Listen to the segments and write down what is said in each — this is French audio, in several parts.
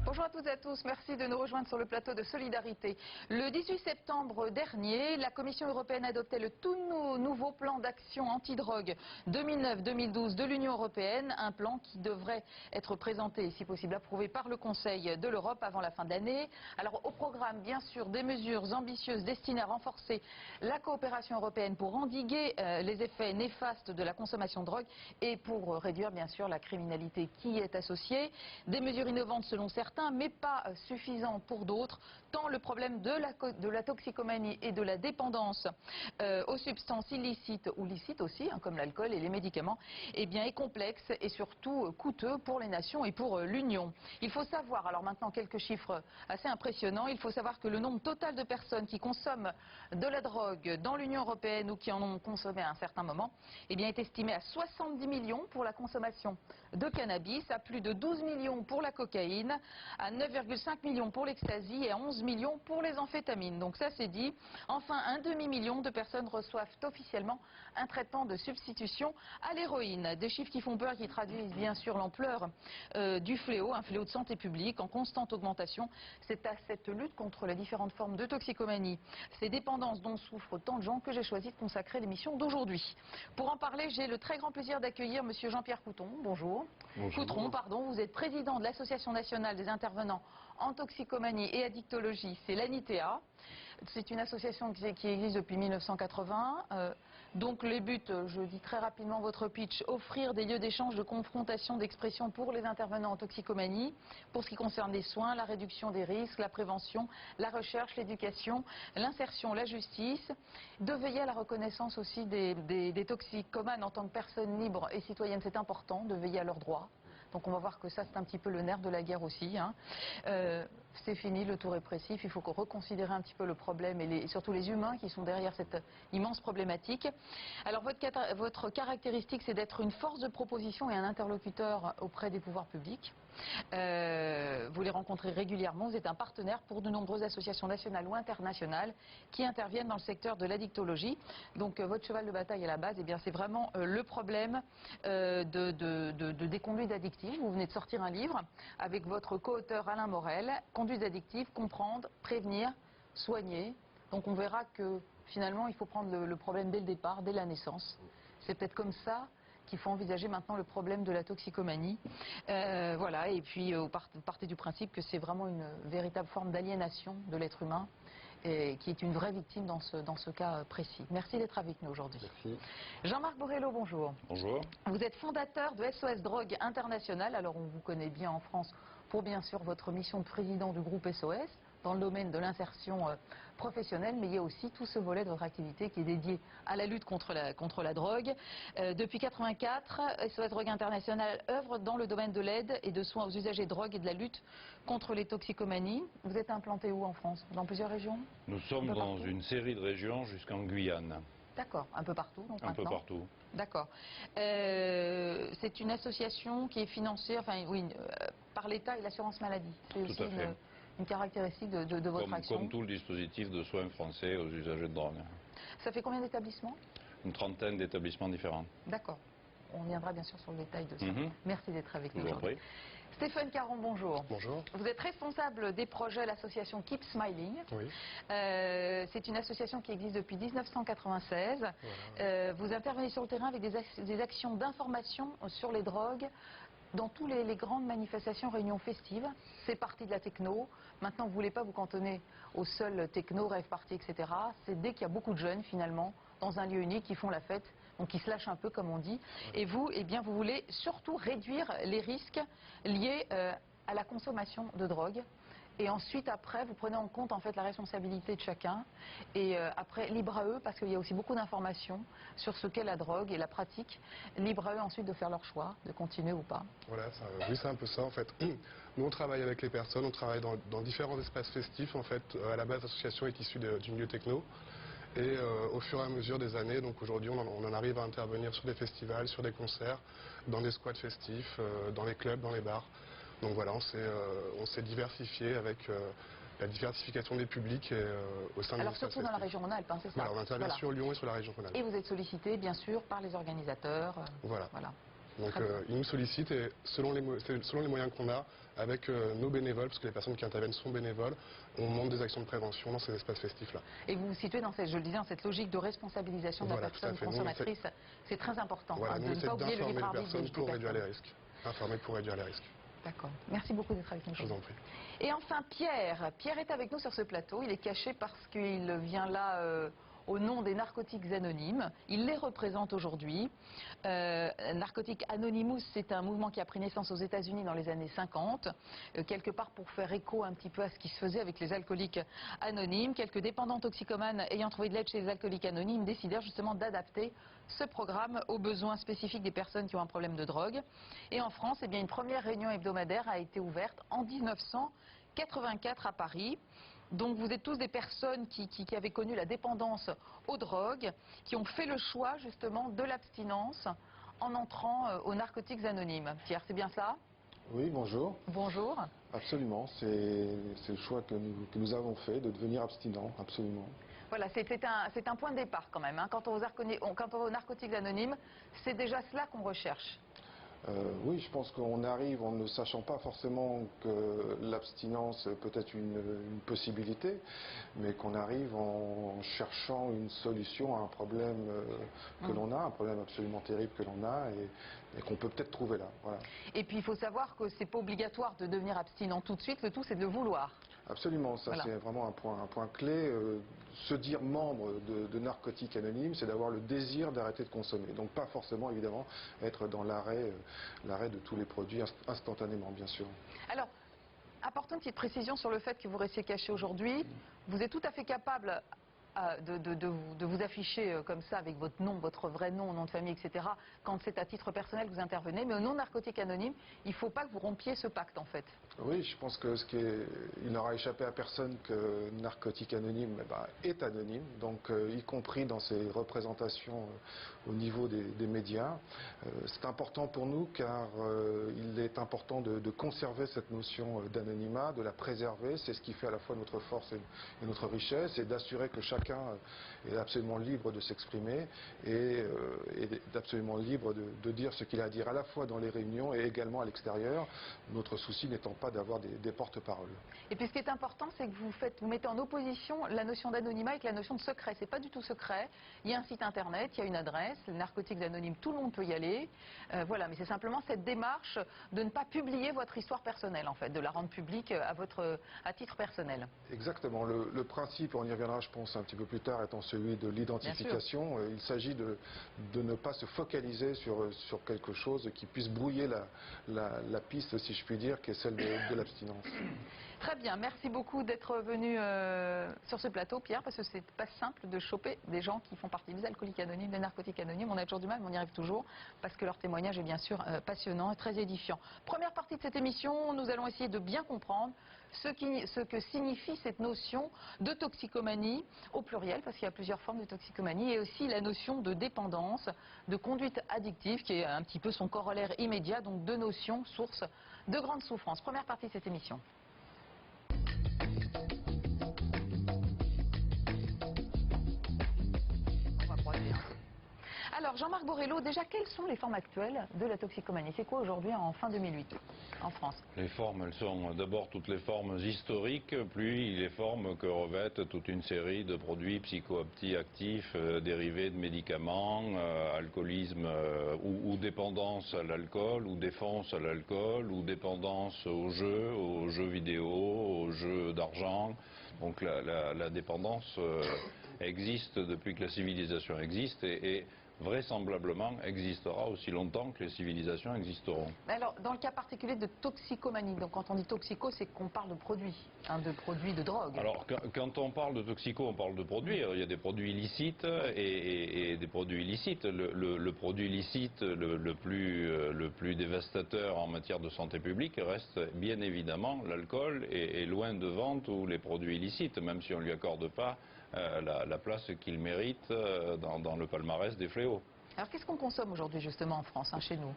Bonjour à toutes et à tous, merci de nous rejoindre sur le plateau de Solidarité. Le 18 septembre dernier, la Commission européenne adoptait le tout nouveau plan d'action anti-drogue 2009-2012 de l'Union européenne, un plan qui devrait être présenté et si possible approuvé par le Conseil de l'Europe avant la fin de l'année. Alors au programme, bien sûr, des mesures ambitieuses destinées à renforcer la coopération européenne pour endiguer les effets néfastes de la consommation de drogue et pour réduire bien sûr la criminalité qui y est associée. Des mesures innovantes selon certains, mais pas suffisant pour d'autres, tant le problème de la toxicomanie et de la dépendance aux substances illicites ou licites aussi, comme l'alcool et les médicaments, est complexe et surtout coûteux pour les nations et pour l'Union. Il faut savoir, alors maintenant quelques chiffres assez impressionnants, il faut savoir que le nombre total de personnes qui consomment de la drogue dans l'Union européenne ou qui en ont consommé à un certain moment, est estimé à 70 millions pour la consommation de cannabis, à plus de 12 millions pour la cocaïne, à 9,5 millions pour l'ecstasy et à 11 millions pour les amphétamines. Donc ça c'est dit. Enfin, un demi-million de personnes reçoivent officiellement un traitement de substitution à l'héroïne. Des chiffres qui font peur, qui traduisent bien sûr l'ampleur du fléau, un fléau de santé publique en constante augmentation. C'est à cette lutte contre les différentes formes de toxicomanie, ces dépendances dont souffrent tant de gens, que j'ai choisi de consacrer l'émission d'aujourd'hui. Pour en parler, j'ai le très grand plaisir d'accueillir monsieur Jean-Pierre Couton. Bonjour. Bonjour. Coutron, pardon. Vous êtes président de l'Association nationale des intervenants en toxicomanie et addictologie, c'est l'ANITEA. C'est une association qui existe depuis 1980. Donc les buts, je dis très rapidement votre pitch, offrir des lieux d'échange, de confrontation, d'expression pour les intervenants en toxicomanie, pour ce qui concerne les soins, la réduction des risques, la prévention, la recherche, l'éducation, l'insertion, la justice, de veiller à la reconnaissance aussi des toxicomanes en tant que personnes libres et citoyennes, c'est important, de veiller à leurs droits. Donc on va voir que ça c'est un petit peu le nerf de la guerre aussi. C'est fini le tout répressif, il faut reconsidérer un petit peu le problème et surtout les humains qui sont derrière cette immense problématique. Alors votre caractéristique c'est d'être une force de proposition et un interlocuteur auprès des pouvoirs publics. Vous les rencontrez régulièrement, vous êtes un partenaire pour de nombreuses associations nationales ou internationales qui interviennent dans le secteur de l'addictologie. Donc votre cheval de bataille à la base, c'est vraiment le problème des conduites addictives. Vous venez de sortir un livre avec votre co-auteur Alain Morel, Conduites addictives, comprendre, prévenir, soigner. Donc on verra que finalement il faut prendre le problème dès le départ, dès la naissance. C'est peut-être comme ça qu'il faut envisager maintenant le problème de la toxicomanie. Voilà, et puis partez du principe que c'est vraiment une véritable forme d'aliénation de l'être humain et qui est une vraie victime dans ce cas précis. Merci d'être avec nous aujourd'hui. Jean-Marc Borrello, bonjour. Bonjour. Vous êtes fondateur de SOS Drogue International. Alors on vous connaît bien en France pour bien sûr votre mission de président du groupe SOS dans le domaine de l'insertion professionnelle, mais il y a aussi tout ce volet de votre activité qui est dédié à la lutte contre la drogue. Depuis 1984, SOS Drogue International œuvre dans le domaine de l'aide et de soins aux usagers de drogue et de la lutte contre les toxicomanies. Vous êtes implanté où en France? Dans plusieurs régions? Nous sommes dans une série de régions jusqu'en Guyane. D'accord, un peu partout donc un peu partout. D'accord. C'est une association qui est financée par l'État et l'assurance maladie. C'est aussi une caractéristique de votre action. Comme tout le dispositif de soins français aux usagers de drogue. Ça fait combien d'établissements? Une trentaine d'établissements différents. D'accord. On viendra bien sûr sur le détail de ça. Merci d'être avec nous aujourd'hui. Stéphane Caron, bonjour. Bonjour. Vous êtes responsable des projets de l'association Keep Smiling. Oui. C'est une association qui existe depuis 1996. Voilà. Vous intervenez sur le terrain avec des actions d'information sur les drogues dans toutes les grandes manifestations, réunions festives. C'est parti de la techno. Maintenant, vous ne voulez pas vous cantonner au seul techno, rave party, etc. C'est dès qu'il y a beaucoup de jeunes, finalement, dans un lieu unique, qui font la fête, donc qui se lâchent un peu, comme on dit. Et vous, vous voulez surtout réduire les risques liés à la consommation de drogue. Et ensuite, après, vous prenez en compte en fait la responsabilité de chacun. Et après, libre à eux, parce qu'il y a aussi beaucoup d'informations sur ce qu'est la drogue et la pratique. Libre à eux ensuite de faire leur choix, de continuer ou pas. Voilà, oui, c'est un peu ça en fait. Nous, on travaille avec les personnes, on travaille dans différents espaces festifs. En fait, à la base, l'association est issue du milieu techno. Et au fur et à mesure des années, donc aujourd'hui, on en arrive à intervenir sur des festivals, sur des concerts, dans des squats festifs, dans les clubs, dans les bars. Donc voilà, on s'est diversifié avec la diversification des publics et, au sein de Alors surtout dans la région Rhône-Alpes, c'est ça? Voilà, on intervient sur Lyon et sur la région Rhône-Alpes. Et vous êtes sollicité, bien sûr, par les organisateurs. Voilà. Donc ils nous sollicitent et selon les moyens qu'on a, avec nos bénévoles, parce que les personnes qui interviennent sont bénévoles, on monte des actions de prévention dans ces espaces festifs-là. Et vous vous situez dans cette, je le disais, dans cette logique de responsabilisation de la personne consommatrice. C'est très important voilà, de ne pas oublier le libre arbitre de pour réduire les risques. Informer pour réduire les risques. D'accord. Merci beaucoup d'être avec nous. Je vous en prie. Et enfin, Pierre. Pierre est avec nous sur ce plateau. Il est caché parce qu'il vient là au nom des Narcotiques Anonymes. Il les représente aujourd'hui. Narcotics Anonymous, c'est un mouvement qui a pris naissance aux États-Unis dans les années 50, quelque part pour faire écho un petit peu à ce qui se faisait avec les alcooliques anonymes. Quelques dépendants toxicomanes ayant trouvé de l'aide chez les alcooliques anonymes décidèrent justement d'adapter ce programme aux besoins spécifiques des personnes qui ont un problème de drogue. Et en France, eh bien, une première réunion hebdomadaire a été ouverte en 1984 à Paris. Donc vous êtes tous des personnes qui avaient connu la dépendance aux drogues, qui ont fait le choix justement de l'abstinence en entrant aux Narcotiques Anonymes. Pierre, c'est bien ça? Oui, bonjour. Bonjour. Absolument, c'est le choix que nous avons fait de devenir abstinents, absolument. Voilà, c'est un point de départ quand même. Hein. Quant aux Narcotiques Anonymes, c'est déjà cela qu'on recherche. Oui, je pense qu'on arrive en ne sachant pas forcément que l'abstinence peut être une possibilité, mais qu'on arrive en cherchant une solution à un problème que l'on a, un problème absolument terrible que l'on a et qu'on peut peut-être trouver là. Voilà. Et puis il faut savoir que c'est pas obligatoire de devenir abstinent tout de suite, le tout c'est de le vouloir. Absolument, ça voilà. C'est vraiment un point clé. Se dire membre de Narcotiques Anonymes, c'est d'avoir le désir d'arrêter de consommer. Donc pas forcément évidemment être dans l'arrêt de tous les produits instantanément, bien sûr. Alors, apportons une petite précision sur le fait que vous restiez caché aujourd'hui. Vous êtes tout à fait capable de vous afficher comme ça avec votre nom, votre vrai nom, nom de famille, etc. quand c'est à titre personnel que vous intervenez. Mais au nom Narcotiques Anonymes, il ne faut pas que vous rompiez ce pacte en fait. Oui, je pense que il n'aura échappé à personne que Narcotiques Anonymes est anonyme, donc y compris dans ses représentations au niveau des médias. C'est important pour nous car il est important de conserver cette notion d'anonymat, de la préserver. C'est ce qui fait à la fois notre force et notre richesse, et d'assurer que chacun est absolument libre de s'exprimer et absolument libre de dire ce qu'il a à dire à la fois dans les réunions et également à l'extérieur. Notre souci n'étant pas d'avoir des porte-paroles. Et puis ce qui est important, c'est que vous mettez en opposition la notion d'anonymat avec la notion de secret. C'est pas du tout secret. Il y a un site internet, il y a une adresse, Narcotiques Anonymes, tout le monde peut y aller. Voilà, mais c'est simplement cette démarche de ne pas publier votre histoire personnelle, en fait, de la rendre publique à titre personnel. Exactement. Le principe, on y reviendra, je pense, un petit peu plus tard, étant celui de l'identification. Il s'agit de ne pas se focaliser sur quelque chose qui puisse brouiller la piste, si je puis dire, qui est celle de l'abstinence. Très bien, merci beaucoup d'être venu sur ce plateau, Pierre, parce que c'est pas simple de choper des gens qui font partie des alcooliques anonymes, des narcotiques anonymes. On a toujours du mal, mais on y arrive toujours, parce que leur témoignage est bien sûr passionnant et très édifiant. Première partie de cette émission, nous allons essayer de bien comprendre ce que signifie cette notion de toxicomanie, au pluriel, parce qu'il y a plusieurs formes de toxicomanie, et aussi la notion de dépendance, de conduite addictive, qui est un petit peu son corollaire immédiat, donc deux notions sources de grande souffrance. Première partie de cette émission. Alors, Jean-Marc Borrello, déjà, quelles sont les formes actuelles de la toxicomanie? C'est quoi aujourd'hui en fin 2008 en France? Les formes, elles sont d'abord toutes les formes historiques, puis les formes que revêtent toute une série de produits psychoactifs dérivés de médicaments, alcoolisme ou dépendance à l'alcool, ou défense à l'alcool, ou dépendance aux jeux vidéo, aux jeux d'argent. Donc la dépendance existe depuis que la civilisation existe et vraisemblablement existera aussi longtemps que les civilisations existeront. Alors, dans le cas particulier de toxicomanie, donc quand on dit toxico, c'est qu'on parle de produits, de produits de drogue. Alors, quand on parle de toxico, on parle de produits. Alors, il y a des produits illicites et des produits illicites. Le produit illicite le plus dévastateur en matière de santé publique reste bien évidemment l'alcool et loin devant tous les produits illicites, même si on ne lui accorde pas la place qu'il mérite dans le palmarès des fléaux. Alors qu'est-ce qu'on consomme aujourd'hui justement en France, chez nous?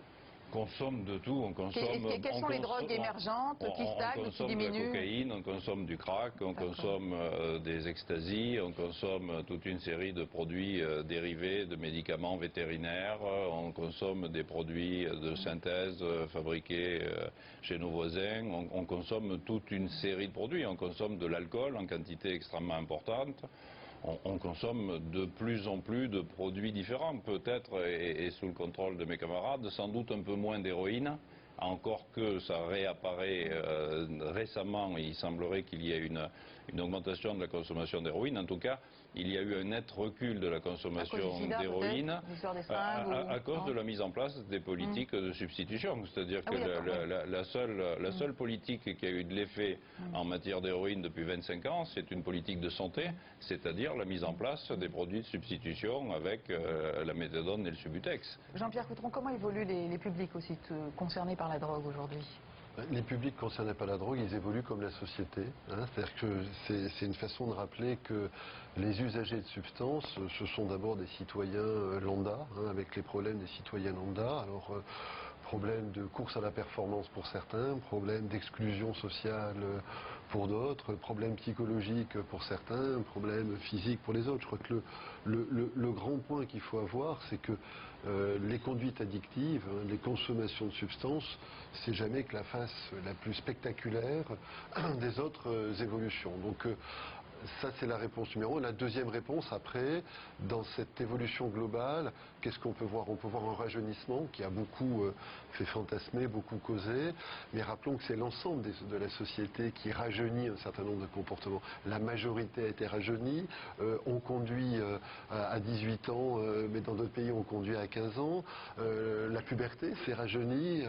consomme de tout. On consomme. Quelles sont les drogues émergentes qui stagnent, qui diminuent? On consomme de la cocaïne, on consomme du crack, on consomme des extasies, on consomme toute une série de produits dérivés de médicaments vétérinaires, on consomme des produits de synthèse fabriqués chez nos voisins, on consomme toute une série de produits. On consomme de l'alcool en quantité extrêmement importante. On consomme de plus en plus de produits différents, peut-être, et sous le contrôle de mes camarades, sans doute un peu moins d'héroïne, encore que ça réapparaît récemment. Il semblerait qu'il y ait une augmentation de la consommation d'héroïne. En tout cas, il y a eu un net recul de la consommation d'héroïne à cause de la mise en place des politiques de substitution. C'est-à-dire que la seule politique qui a eu de l'effet en matière d'héroïne depuis 25 ans, c'est une politique de santé, c'est-à-dire la mise en place des produits de substitution avec la méthadone et le Subutex. Jean-Pierre Coutron, comment évoluent les publics aussi concernés par la drogue aujourd'hui? Les publics concernés par la drogue, ils évoluent comme la société. C'est-à-dire que c'est une façon de rappeler que les usagers de substances, ce sont d'abord des citoyens lambda, avec les problèmes des citoyens lambda. Alors, problème de course à la performance pour certains, problème d'exclusion sociale pour d'autres, problème psychologique pour certains, problème physique pour les autres. Je crois que le grand point qu'il faut avoir, c'est que les conduites addictives, les consommations de substances, c'est jamais que la face la plus spectaculaire des autres évolutions. Donc ça, c'est la réponse numéro 1. La deuxième réponse, après, dans cette évolution globale, qu'est-ce qu'on peut voir? On peut voir un rajeunissement qui a beaucoup fait fantasmer, beaucoup causé, mais rappelons que c'est l'ensemble de la société qui rajeunit un certain nombre de comportements. La majorité a été rajeunie, on conduit à 18 ans, mais dans d'autres pays, on conduit à 15 ans. La puberté s'est rajeunie,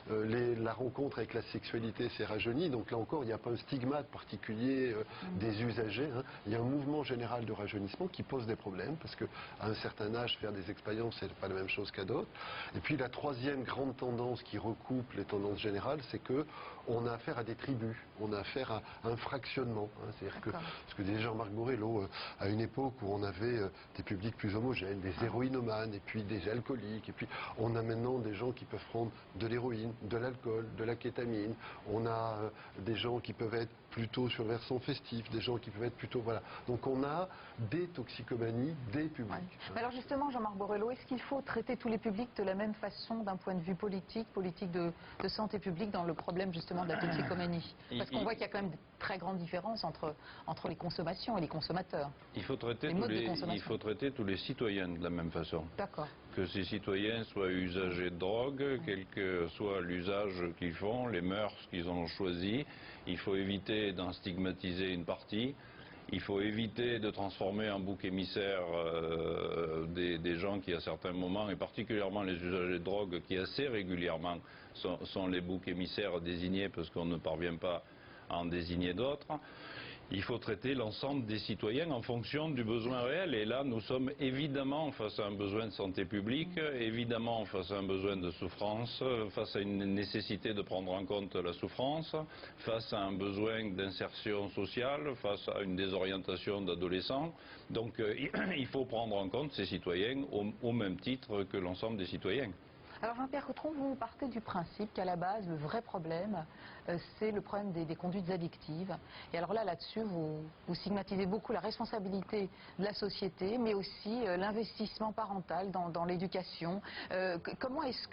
la rencontre avec la sexualité s'est rajeunie, donc là encore, il n'y a pas un stigmate particulier des usagers. Il y a un mouvement général de rajeunissement qui pose des problèmes parce qu'à un certain âge, faire des expériences, c'est pas la même chose qu'à d'autres. Et puis la troisième grande tendance qui recoupe les tendances générales, c'est que on a affaire à des tribus, on a affaire à un fractionnement. C'est-à-dire que, ce que disait Jean-Marc Borello, à une époque où on avait des publics plus homogènes, des héroïnomanes et puis des alcooliques, et puis on a maintenant des gens qui peuvent prendre de l'héroïne, de l'alcool, de la kétamine. On a des gens qui peuvent être plutôt sur le versant festif, des gens qui peuvent être plutôt... Voilà. Donc on a des toxicomanies, des publics. Ouais. Mais alors justement, Jean-Marc Borello, est-ce qu'il faut traiter tous les publics de la même façon d'un point de vue politique de santé publique dans le problème justement de la toxicomanie? Parce qu'on voit qu'il y a quand même de très grandes différences entre les consommations et les consommateurs. Il faut traiter tous les citoyens de la même façon. D'accord. Que ces citoyens soient usagers de drogue, quel que soit l'usage qu'ils font, les mœurs qu'ils ont choisies, il faut éviter d'en stigmatiser une partie. Il faut éviter de transformer en bouc émissaire des gens qui à certains moments, et particulièrement les usagers de drogue qui assez régulièrement sont les boucs émissaires désignés parce qu'on ne parvient pas à en désigner d'autres. Il faut traiter l'ensemble des citoyens en fonction du besoin réel. Et là, nous sommes évidemment face à un besoin de santé publique, évidemment face à un besoin de souffrance, face à une nécessité de prendre en compte la souffrance, face à un besoin d'insertion sociale, face à une désorientation d'adolescents. Donc il faut prendre en compte ces citoyens au même titre que l'ensemble des citoyens. Alors Jean-Pierre Coutron, vous partez du principe qu'à la base, le vrai problème, c'est le problème des conduites addictives. Et alors là-dessus, vous stigmatisez beaucoup la responsabilité de la société, mais aussi l'investissement parental dans l'éducation. Comment est-ce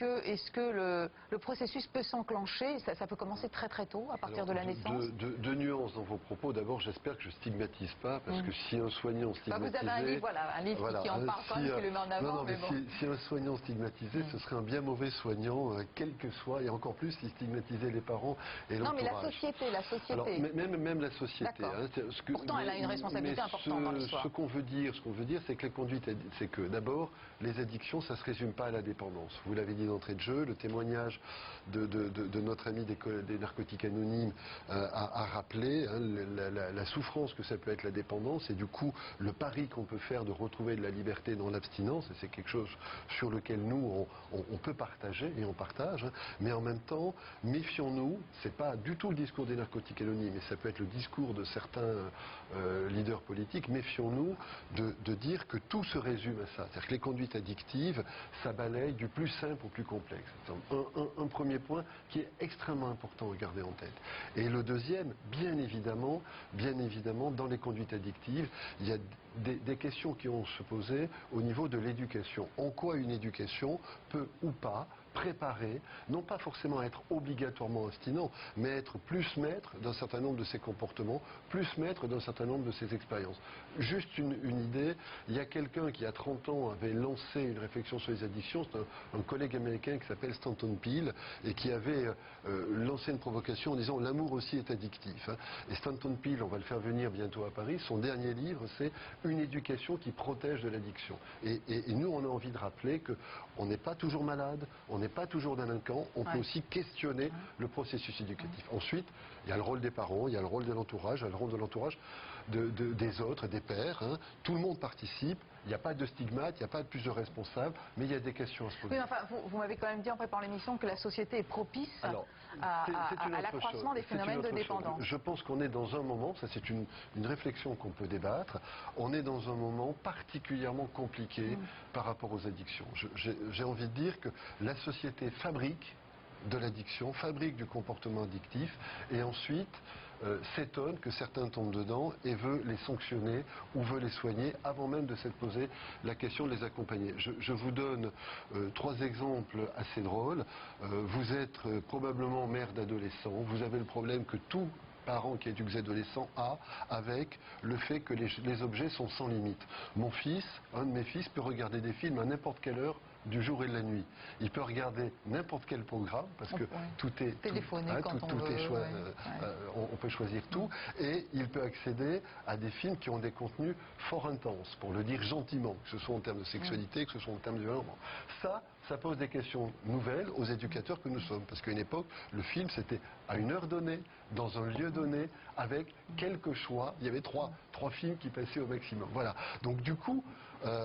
que le processus peut s'enclencher? Ça peut commencer très très tôt, à partir de la naissance. Deux nuances dans vos propos. D'abord, j'espère que je stigmatise pas, parce que si un soignant stigmatisé... Vous avez un livre qui en parle quand même, qui le met en avant. Si un soignant stigmatisé, ce serait un bien mauvais soignant, quel que soit, et encore plus s'il stigmatisait les parents et l'entourage. Non, mais la société. Alors, même la société. Pourtant, elle a une responsabilité importante dans l'histoire. Ce qu'on veut dire, c'est que les conduites, c'est que d'abord, les addictions, ça se résume pas à la dépendance. Vous l'avez dit d'entrée de jeu, le témoignage de notre ami des narcotiques anonymes a rappelé, l'idée, hein, la souffrance que ça peut être la dépendance et du coup le pari qu'on peut faire de retrouver de la liberté dans l'abstinence, et c'est quelque chose sur lequel nous on peut partager et on partage, hein, mais en même temps méfions-nous, c'est pas du tout le discours des narcotiques anonymes, mais ça peut être le discours de certains leaders politiques, méfions-nous de dire que tout se résume à ça, c'est-à-dire que les conduites addictives, ça balaye du plus simple au plus complexe. Un premier point qui est extrêmement important à garder en tête. Et le deuxième, bien évidemment, dans les conduites addictives, il y a des questions qui vont se poser au niveau de l'éducation. En quoi une éducation peut ou pas préparer, non pas forcément à être obligatoirement abstinent, mais être plus maître d'un certain nombre de ses comportements, plus maître d'un certain nombre de ses expériences. Juste une idée, il y a quelqu'un qui, à 30 ans, avait lancé une réflexion sur les addictions, c'est un collègue américain qui s'appelle Stanton Peele, et qui avait lancé une provocation en disant « l'amour aussi est addictif hein ». Et Stanton Peele, on va le faire venir bientôt à Paris, son dernier livre, c'est « Une éducation qui protège de l'addiction ». Et nous, on a envie de rappeler qu'on n'est pas toujours malade, on n'est pas toujours délinquant, on peut aussi questionner le processus éducatif. Ensuite, il y a le rôle des parents, il y a le rôle de l'entourage, il y a le rôle de l'entourage des autres, des pères. Hein. Tout le monde participe, il n'y a pas de stigmate, il n'y a pas de plus de responsables, mais il y a des questions à se poser. Oui, enfin, vous m'avez quand même dit en préparant l'émission que la société est propice à l'accroissement des phénomènes de dépendance. Je pense qu'on est dans un moment, ça c'est une réflexion qu'on peut débattre, on est dans un moment particulièrement compliqué par rapport aux addictions. J'ai envie de dire que la société fabrique de l'addiction, fabrique du comportement addictif et ensuite s'étonne que certains tombent dedans et veut les sanctionner ou veut les soigner avant même de s'être posé la question de les accompagner. Je vous donne 3 exemples assez drôles. Vous êtes probablement mère d'adolescents, vous avez le problème que tout parent qui éduque des adolescents a avec le fait que les objets sont sans limite. Mon fils, un de mes fils, peut regarder des films à n'importe quelle heure du jour et de la nuit. Il peut regarder n'importe quel programme parce que tout est téléphoné quand on veut. On peut choisir tout et il peut accéder à des films qui ont des contenus fort intenses, pour le dire gentiment, que ce soit en termes de sexualité, que ce soit en termes de violence. Ça pose des questions nouvelles aux éducateurs que nous sommes, parce qu'à une époque, le film c'était à une heure donnée, dans un lieu donné, avec quelques choix. Il y avait trois films qui passaient au maximum. Voilà. Donc du coup,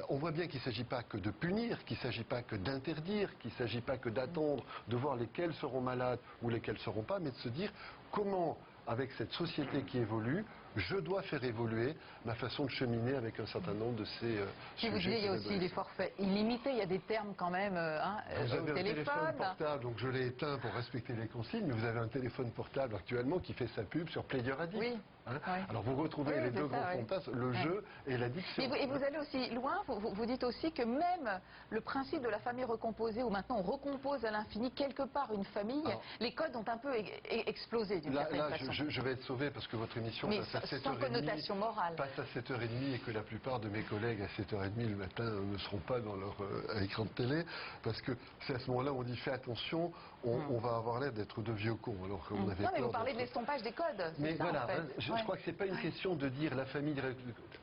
on voit bien qu'il ne s'agit pas que de punir, qu'il ne s'agit pas que d'interdire, qu'il ne s'agit pas que d'attendre de voir lesquels seront malades ou lesquels ne seront pas, mais de se dire comment, avec cette société qui évolue, je dois faire évoluer ma façon de cheminer avec un certain nombre de ces sujets. Vous disiez, il y a aussi les forfaits illimités, il y a des termes quand même vous avez au téléphone portable, donc je l'ai éteint pour respecter les consignes, mais vous avez un téléphone portable actuellement qui fait sa pub sur Player Addict. Oui. Hein alors vous retrouvez les deux grands fantasmes, le jeu et l'addiction. Et vous allez aussi loin, vous dites aussi que même le principe de la famille recomposée, où maintenant on recompose à l'infini quelque part une famille, les codes ont un peu explosé d'une certaine façon. Je vais être sauvé parce que votre émission passe à 7h30. Sans connotation morale. Passe à 7h30 et que la plupart de mes collègues à 7h30 le matin ne seront pas dans leur écran de télé, parce que c'est à ce moment-là où on dit fais attention, on va avoir l'air d'être de vieux cons. Alors qu'on avait non mais peur vous parlez de l'estompage des codes. Mais ça, voilà, en fait. je crois que c'est pas une question de dire la famille.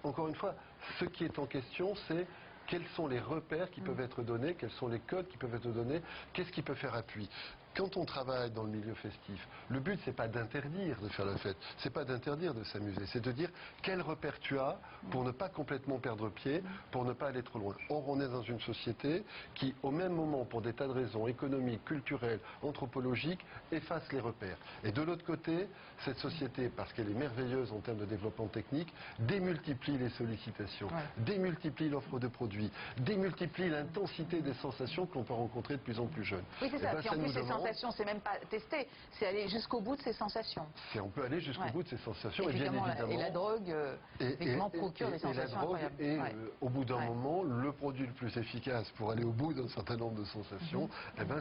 Encore une fois, ce qui est en question, c'est quels sont les repères qui peuvent être donnés, quels sont les codes qui peuvent être donnés, qu'est-ce qui peut faire appui. Quand on travaille dans le milieu festif, le but c'est pas d'interdire de faire la fête, c'est pas d'interdire de s'amuser, c'est de dire quel repère tu as pour ne pas complètement perdre pied, pour ne pas aller trop loin. Or on est dans une société qui, au même moment, pour des tas de raisons économiques, culturelles, anthropologiques, efface les repères. Et de l'autre côté, cette société, parce qu'elle est merveilleuse en termes de développement technique, démultiplie les sollicitations, démultiplie l'offre de produits, démultiplie l'intensité des sensations que l'on peut rencontrer de plus en plus jeunes. Oui, c'est ça. Puis en plus, ces sensations, c'est même pas testé, c'est aller jusqu'au bout de ces sensations. On peut aller jusqu'au bout de ces sensations, et bien évidemment. Et la drogue, effectivement, procure des sensations incroyables. Et au bout d'un moment, le produit le plus efficace pour aller au bout d'un certain nombre de sensations,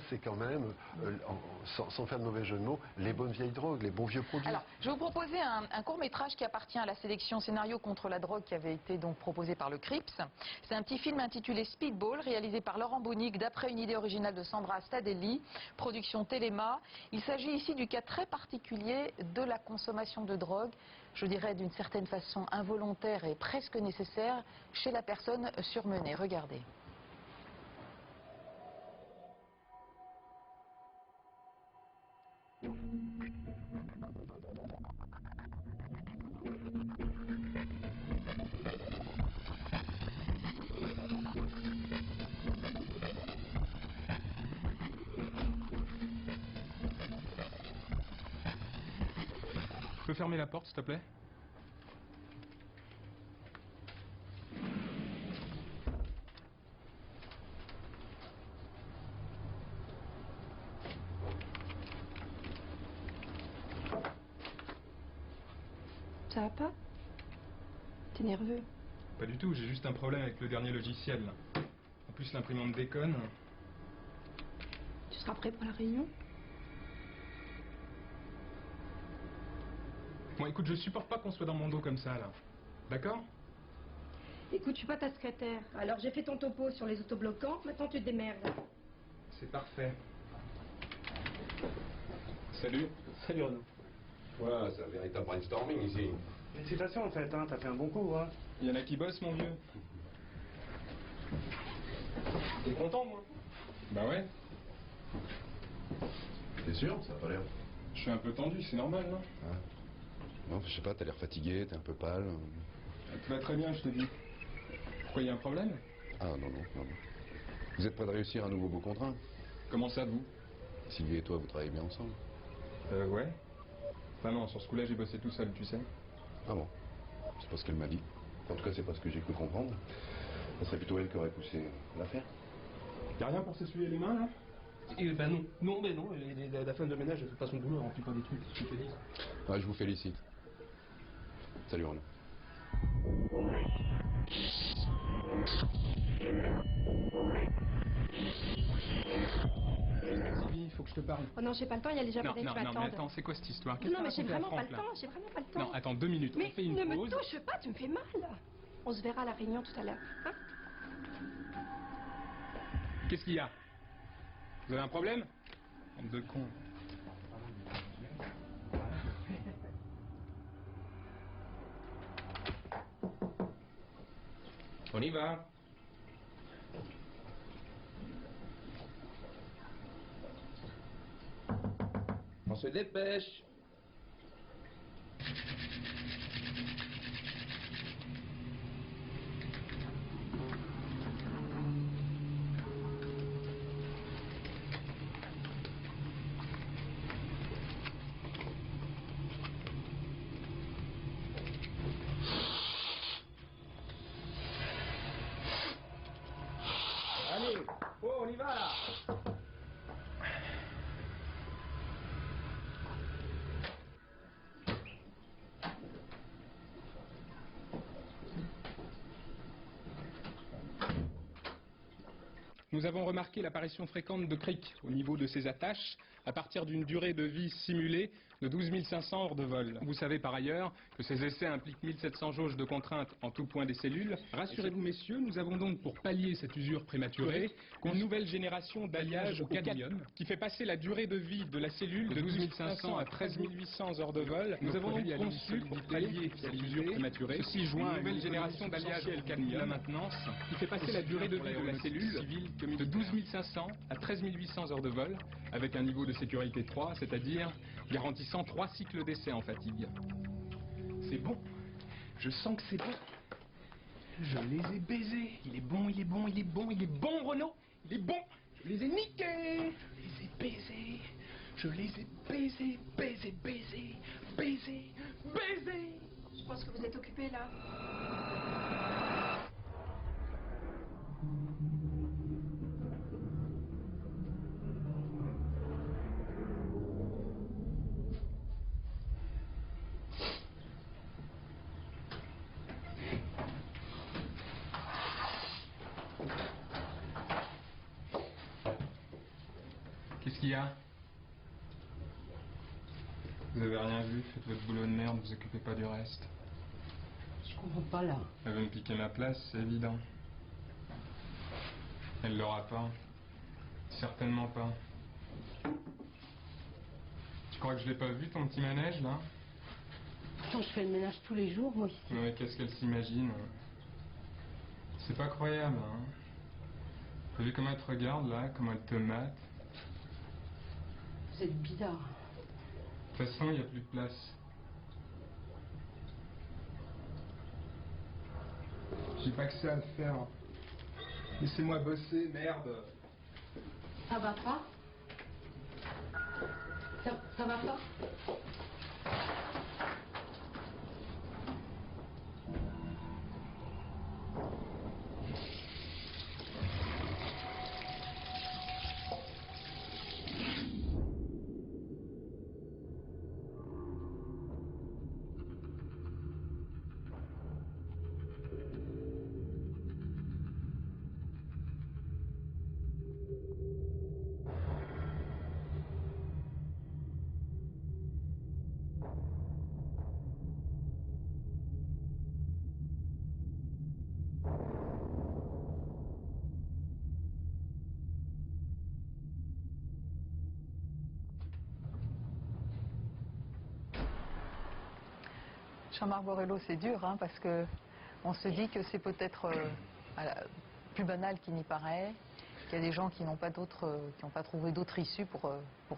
c'est quand même, sans faire de mauvais jeu de mots, les bonnes vieilles drogues, les bons vieux produits. Alors, je vais vous proposer un court-métrage qui appartient à la sélection scénario contre la drogue qui avait été donc proposé par le CRIPS. C'est un petit film intitulé Speedball, réalisé par Laurent Bonig, d'après une idée originale de Sandra Stadelli, production Téléma. Il s'agit ici du cas très particulier de la consommation de drogue, je dirais d'une certaine façon involontaire et presque nécessaire chez la personne surmenée. Regardez. fermer la porte, s'il te plaît? Ça va pas? T'es nerveux? Pas du tout, j'ai juste un problème avec le dernier logiciel. Là. En plus, l'imprimante déconne. Tu seras prêt pour la réunion? Bon, écoute, je supporte pas qu'on soit dans mon dos comme ça, là. D'accord? Écoute, je suis pas ta secrétaire. Alors j'ai fait ton topo sur les autobloquants, maintenant tu te démerdes. C'est parfait. Salut. Salut Renaud. Voilà, c'est un véritable brainstorming ici. Félicitations en fait, hein, t'as fait un bon coup, hein. Il y en a qui bossent, mon vieux. T'es content, moi? Bah ouais. T'es sûr? Ça a pas l'air. Je suis un peu tendu, c'est normal, non? Ah. Non, je sais pas, t'as l'air fatigué, t'es un peu pâle. Tout va très bien, je te dis. Pourquoi, il y a un problème? Ah non, non, non. Vous êtes prêt de réussir un nouveau beau contrat? Comment ça, vous? Sylvie et toi, vous travaillez bien ensemble? Ouais. Enfin non, sur ce coup-là, j'ai bossé tout seul, tu sais. Ah bon? C'est pas ce qu'elle m'a dit. En tout cas, c'est pas ce que j'ai cru comprendre. Ça serait plutôt elle qui aurait poussé l'affaire. Y'a rien pour s'essuyer les mains, là? Ben non, non, ben non, la femme de ménage, elle fait pas son boulot, elle remplit pas des trucs, je te dis. Ah, je vous félicite. Salut Renaud. Sylvie, il faut que je te parle. Oh non, j'ai pas le temps, il y a les Japonais qui Non, mais m'attendent. attends, c'est quoi cette histoire? Non, mais j'ai Qu'est-ce que t'as vraiment pas raconté le à Franck, temps, j'ai vraiment pas le temps. là? Non, attends, 2 minutes, Mais on fait une ne pause. me touche pas, tu me fais mal. On se verra à la réunion tout à l'heure. Hein? Qu'est-ce qu'il y a? Vous avez un problème? Bande de cons. On y va. On se dépêche. Allez, oh, on y va là. Nous avons remarqué l'apparition fréquente de criques au niveau de ces attaches à partir d'une durée de vie simulée de 12 500 heures de vol. Vous savez par ailleurs que ces essais impliquent 1700 jauges de contraintes en tout point des cellules. Rassurez-vous messieurs, nous avons donc pour pallier cette usure prématurée une nouvelle génération d'alliage au cadmium qui fait passer la durée de vie de la cellule de 12 500 à 13 800 heures de vol. Nous avons donc conçu pour pallier cette usure prématurée ceci joint à une nouvelle génération d'alliage au cadmium la maintenance qui fait passer la durée de vie de la cellule de 12 500 à 13 800 heures de vol, avec un niveau de sécurité 3, c'est-à-dire garantissant 3 cycles d'essai en fatigue. C'est bon. Je sens que c'est bon. Je les ai baisés. Il est bon, il est bon, il est bon, il est bon, Renaud. Il est bon. Je les ai niqués. Je les ai baisés. Je les ai baisés, baisés, baisés, baisés, baisés. Je pense que vous êtes occupé là. Qu'est-ce qu'il y a? Vous avez rien vu, faites votre boulot de merde, vous occupez pas du reste. Je comprends pas là. Elle veut me piquer ma place, c'est évident. Elle l'aura pas. Certainement pas. Tu crois que je l'ai pas vu ton petit manège là? Pourtant je fais le ménage tous les jours, moi ici. Mais qu'est-ce qu'elle s'imagine? C'est pas croyable, hein. T'as vu comment elle te regarde là, comment elle te mate? Vous êtes bizarre. De toute façon, il n'y a plus de place. J'ai pas que ça à faire. Laissez-moi bosser, merde. Ça va pas? Ça va pas? Jean-Marc Borello, c'est dur, hein, parce que on se dit que c'est peut-être plus banal qu'il n'y paraît, qu'il y a des gens qui n'ont pas trouvé d'autres issues pour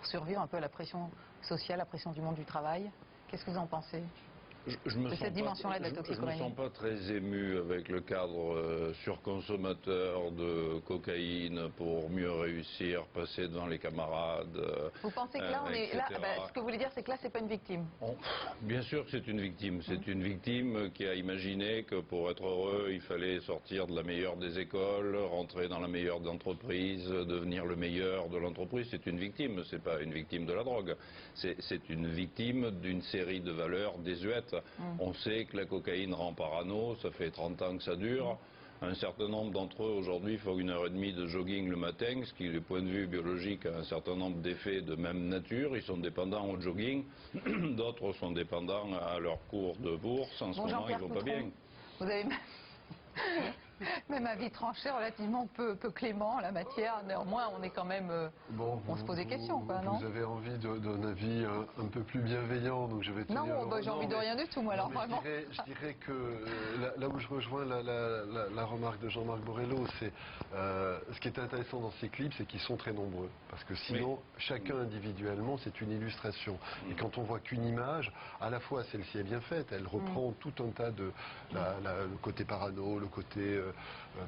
survivre un peu à la pression sociale, la pression du monde du travail. Qu'est-ce que vous en pensez ? Je me cette dimension-là de la je toxicomanie. me sens pas très ému avec le cadre surconsommateur de cocaïne pour mieux réussir, passer devant les camarades. Vous pensez que là, ce que vous voulez dire, c'est que là, c'est pas une victime. Bien sûr que c'est une victime. C'est une victime qui a imaginé que pour être heureux, il fallait sortir de la meilleure des écoles, rentrer dans la meilleure des entreprises, devenir le meilleur de l'entreprise. C'est une victime. C'est pas une victime de la drogue. C'est une victime d'une série de valeurs désuètes. On sait que la cocaïne rend parano, ça fait 30 ans que ça dure. Un certain nombre d'entre eux aujourd'hui font 1h30 de jogging le matin, ce qui du point de vue biologique a un certain nombre d'effets de même nature. Ils sont dépendants au jogging, d'autres sont dépendants à leur cours de bourse. En ce moment, ils vont pas bien. Vous avez même avis tranché relativement peu clément en la matière. Néanmoins, on est quand même... on se pose des questions, quoi, non ? Vous avez envie d'un avis un peu plus bienveillant, donc je vais tenir... Non, j'ai envie de rien du tout, moi, alors vraiment. Je dirais que là où je rejoins la remarque de Jean-Marc Borello, c'est ce qui est intéressant dans ces clips, c'est qu'ils sont très nombreux. Parce que sinon, chacun individuellement, c'est une illustration. Et quand on voit qu'une image, à la fois celle-ci est bien faite, elle reprend tout un tas de... le côté parano, le côté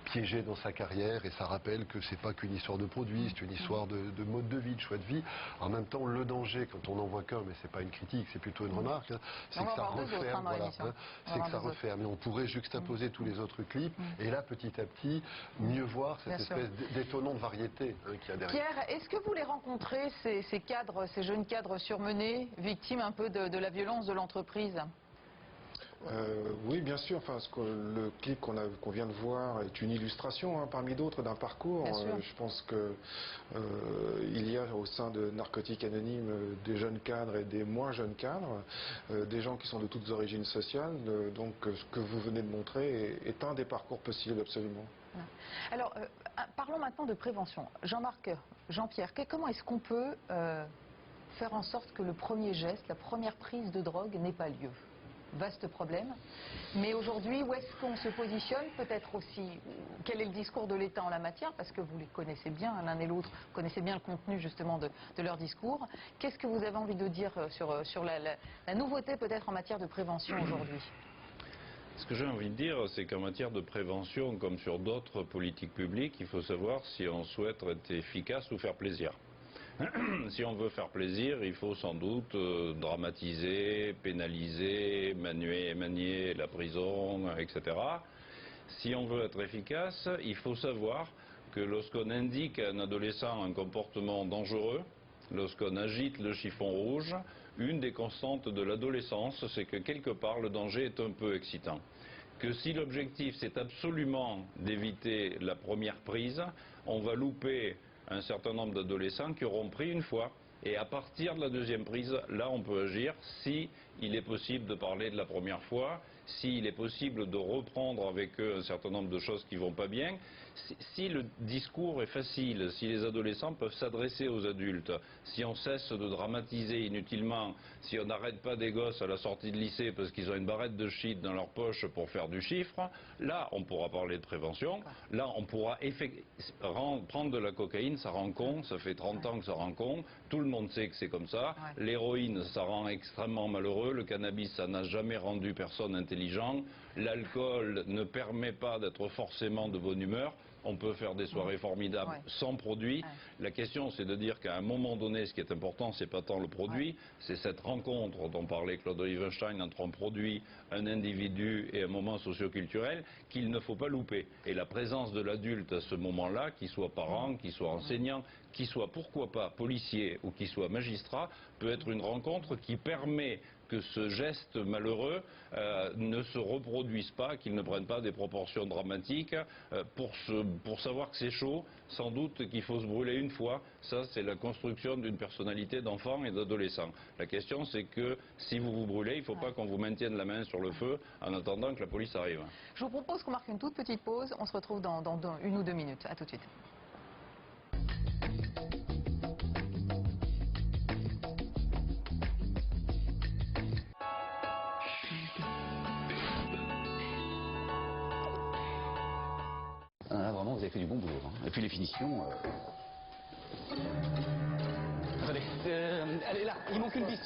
piégé dans sa carrière, et ça rappelle que c'est pas qu'une histoire de produit, c'est une histoire de mode de vie, de choix de vie. En même temps, le danger, quand on n'en voit qu'un, mais c'est pas une critique, c'est plutôt une remarque, c'est que ça referme, c'est que ça referme. Et on pourrait juxtaposer tous les autres clips, et là, petit à petit, mieux voir cette espèce d'étonnante variété qu'il y a derrière. Pierre, est-ce que vous les rencontrez, ces cadres, ces jeunes cadres surmenés, victimes un peu de la violence de l'entreprise ? Oui, bien sûr. Enfin, le clip qu'on vient de voir est une illustration, parmi d'autres, d'un parcours. Je pense que il y a au sein de Narcotiques Anonymes des jeunes cadres et des moins jeunes cadres, des gens qui sont de toutes origines sociales. Donc, ce que vous venez de montrer est un des parcours possibles, absolument. Alors, parlons maintenant de prévention. Jean-Marc, Jean-Pierre, comment est-ce qu'on peut faire en sorte que le premier geste, la première prise de drogue n'ait pas lieu ? Vaste problème. Mais aujourd'hui, où est-ce qu'on se positionne? Peut-être aussi, quel est le discours de l'État en la matière? Parce que vous les connaissez bien, l'un et l'autre, vous connaissez bien le contenu justement de leur discours. Qu'est-ce que vous avez envie de dire sur la nouveauté peut-être en matière de prévention aujourd'hui? Ce que j'ai envie de dire, c'est qu'en matière de prévention, comme sur d'autres politiques publiques, il faut savoir si on souhaite être efficace ou faire plaisir. Si on veut faire plaisir, il faut sans doute dramatiser, pénaliser, manier la prison, etc. Si on veut être efficace, il faut savoir que lorsqu'on indique à un adolescent un comportement dangereux, lorsqu'on agite le chiffon rouge, une des constantes de l'adolescence, c'est que quelque part le danger est un peu excitant. Que si l'objectif c'est absolument d'éviter la première prise, on va louper un certain nombre d'adolescents qui auront pris une fois, et à partir de la deuxième prise, là on peut agir si il est possible de parler de la première fois, s'il est possible de reprendre avec eux un certain nombre de choses qui vont pas bien, si le discours est facile, si les adolescents peuvent s'adresser aux adultes, si on cesse de dramatiser inutilement, si on n'arrête pas des gosses à la sortie de lycée parce qu'ils ont une barrette de shit dans leur poche pour faire du chiffre, là on pourra parler de prévention, là on pourra prendre de la cocaïne, ça rend con, ça fait 30 ans que ça rend con, tout le monde sait que c'est comme ça, l'héroïne ça rend extrêmement malheureux, le cannabis ça n'a jamais rendu personne intelligent, l'alcool ne permet pas d'être forcément de bonne humeur. On peut faire des soirées formidables sans produit. La question, c'est de dire qu'à un moment donné, ce qui est important, c'est pas tant le produit, c'est cette rencontre dont parlait Claude Olivenstein entre un produit, un individu et un moment socioculturel qu'il ne faut pas louper. Et la présence de l'adulte à ce moment-là, qu'il soit parent, qu'il soit enseignant, qu'il soit pourquoi pas policier ou qu'il soit magistrat, peut être une rencontre qui permet que ce geste malheureux ne se reproduise pas, qu'il ne prenne pas des proportions dramatiques. Pour savoir que c'est chaud, sans doute qu'il faut se brûler une fois. Ça, c'est la construction d'une personnalité d'enfant et d'adolescent. La question, c'est que si vous vous brûlez, il ne faut pas qu'on vous maintienne la main sur le feu en attendant que la police arrive. Je vous propose qu'on marque une toute petite pause. On se retrouve dans 1 ou 2 minutes. À tout de suite. vraiment, vous avez fait du bon boulot. Hein. Et puis les finitions... Attendez, elle est là, il manque une vis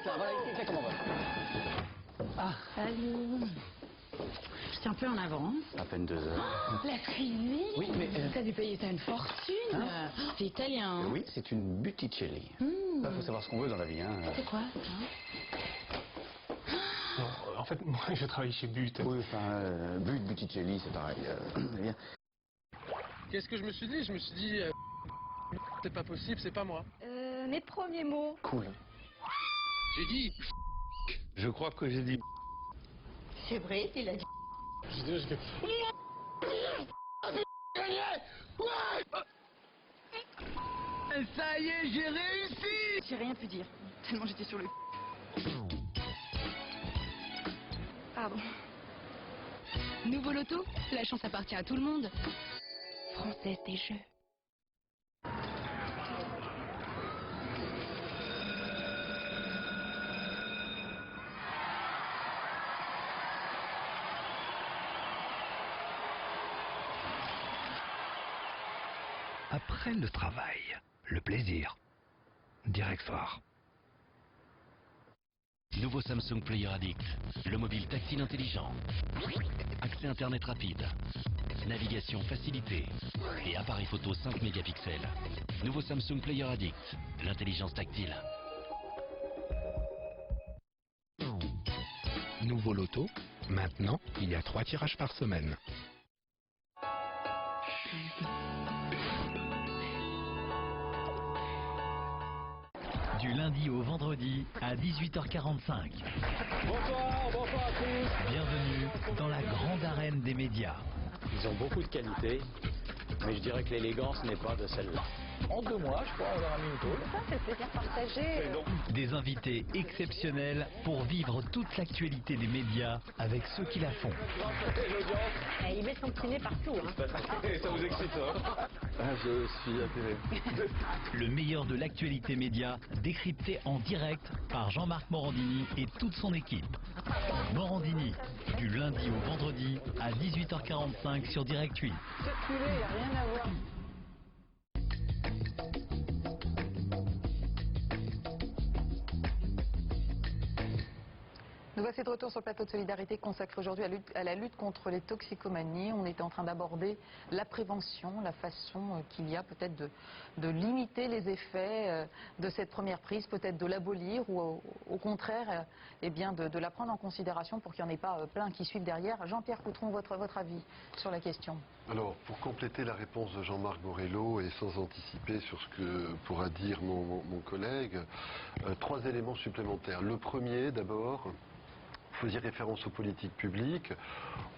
là, voilà, exactement. Voilà. Ah. Salut. Je suis un peu en avance. À peine 2 heures. Oh, la frisée. Oui, mais... T'as dû payer ça une fortune. Hein? C'est italien. Oui, c'est une Butticelli. Il faut savoir ce qu'on veut dans la vie. Hein. C'est quoi ça? Non, en fait, moi, je travaille chez But. Oui, enfin, Butticelli, c'est pareil. Qu'est-ce que je me suis dit? Je me suis dit, c'est pas possible, c'est pas moi. Mes premiers mots. Cool. J'ai dit. Je crois que j'ai dit... C'est vrai, il a dit. J'ai dit, je... Ça y est, j'ai réussi. J'ai rien pu dire, tellement j'étais sur le... Pardon. Nouveau loto, la chance appartient à tout le monde. Française des jeux. Après le travail, le plaisir. Direct Soir. Nouveau Samsung Player Addict, le mobile tactile intelligent, accès internet rapide, navigation facilitée et appareil photo 5 mégapixels. Nouveau Samsung Player Addict, l'intelligence tactile. Nouveau loto. Maintenant, il y a 3 tirages par semaine. Du lundi au vendredi à 18h45. Bonsoir à tous. Bienvenue dans la grande arène des médias. Ils ont beaucoup de qualités, mais je dirais que l'élégance n'est pas de celle-là. En 2 mois, je crois, on leur a mis une tôle. Ça, c'est le plaisir partagé. Des invités exceptionnels pour vivre toute l'actualité des médias avec ceux qui la font. Il met son petit nez partout. Hein. Ça vous excite, ça? Je suis atterré. Le meilleur de l'actualité média décrypté en direct par Jean-Marc Morandini et toute son équipe. Morandini, du lundi au vendredi à 18h45 sur Direct 8. Circuler, il n'y a rien à voir. Nous voici de retour sur le plateau de Solidarité consacré aujourd'hui à la lutte contre les toxicomanies. On était en train d'aborder la prévention, la façon qu'il y a peut-être de limiter les effets de cette première prise, peut-être de l'abolir ou au contraire eh bien de la prendre en considération pour qu'il n'y en ait pas plein qui suivent derrière. Jean-Pierre Coutron, votre avis sur la question? Alors, pour compléter la réponse de Jean-Marc Borello et sans anticiper sur ce que pourra dire mon collègue, 3 éléments supplémentaires. Le premier, d'abord, faisait référence aux politiques publiques.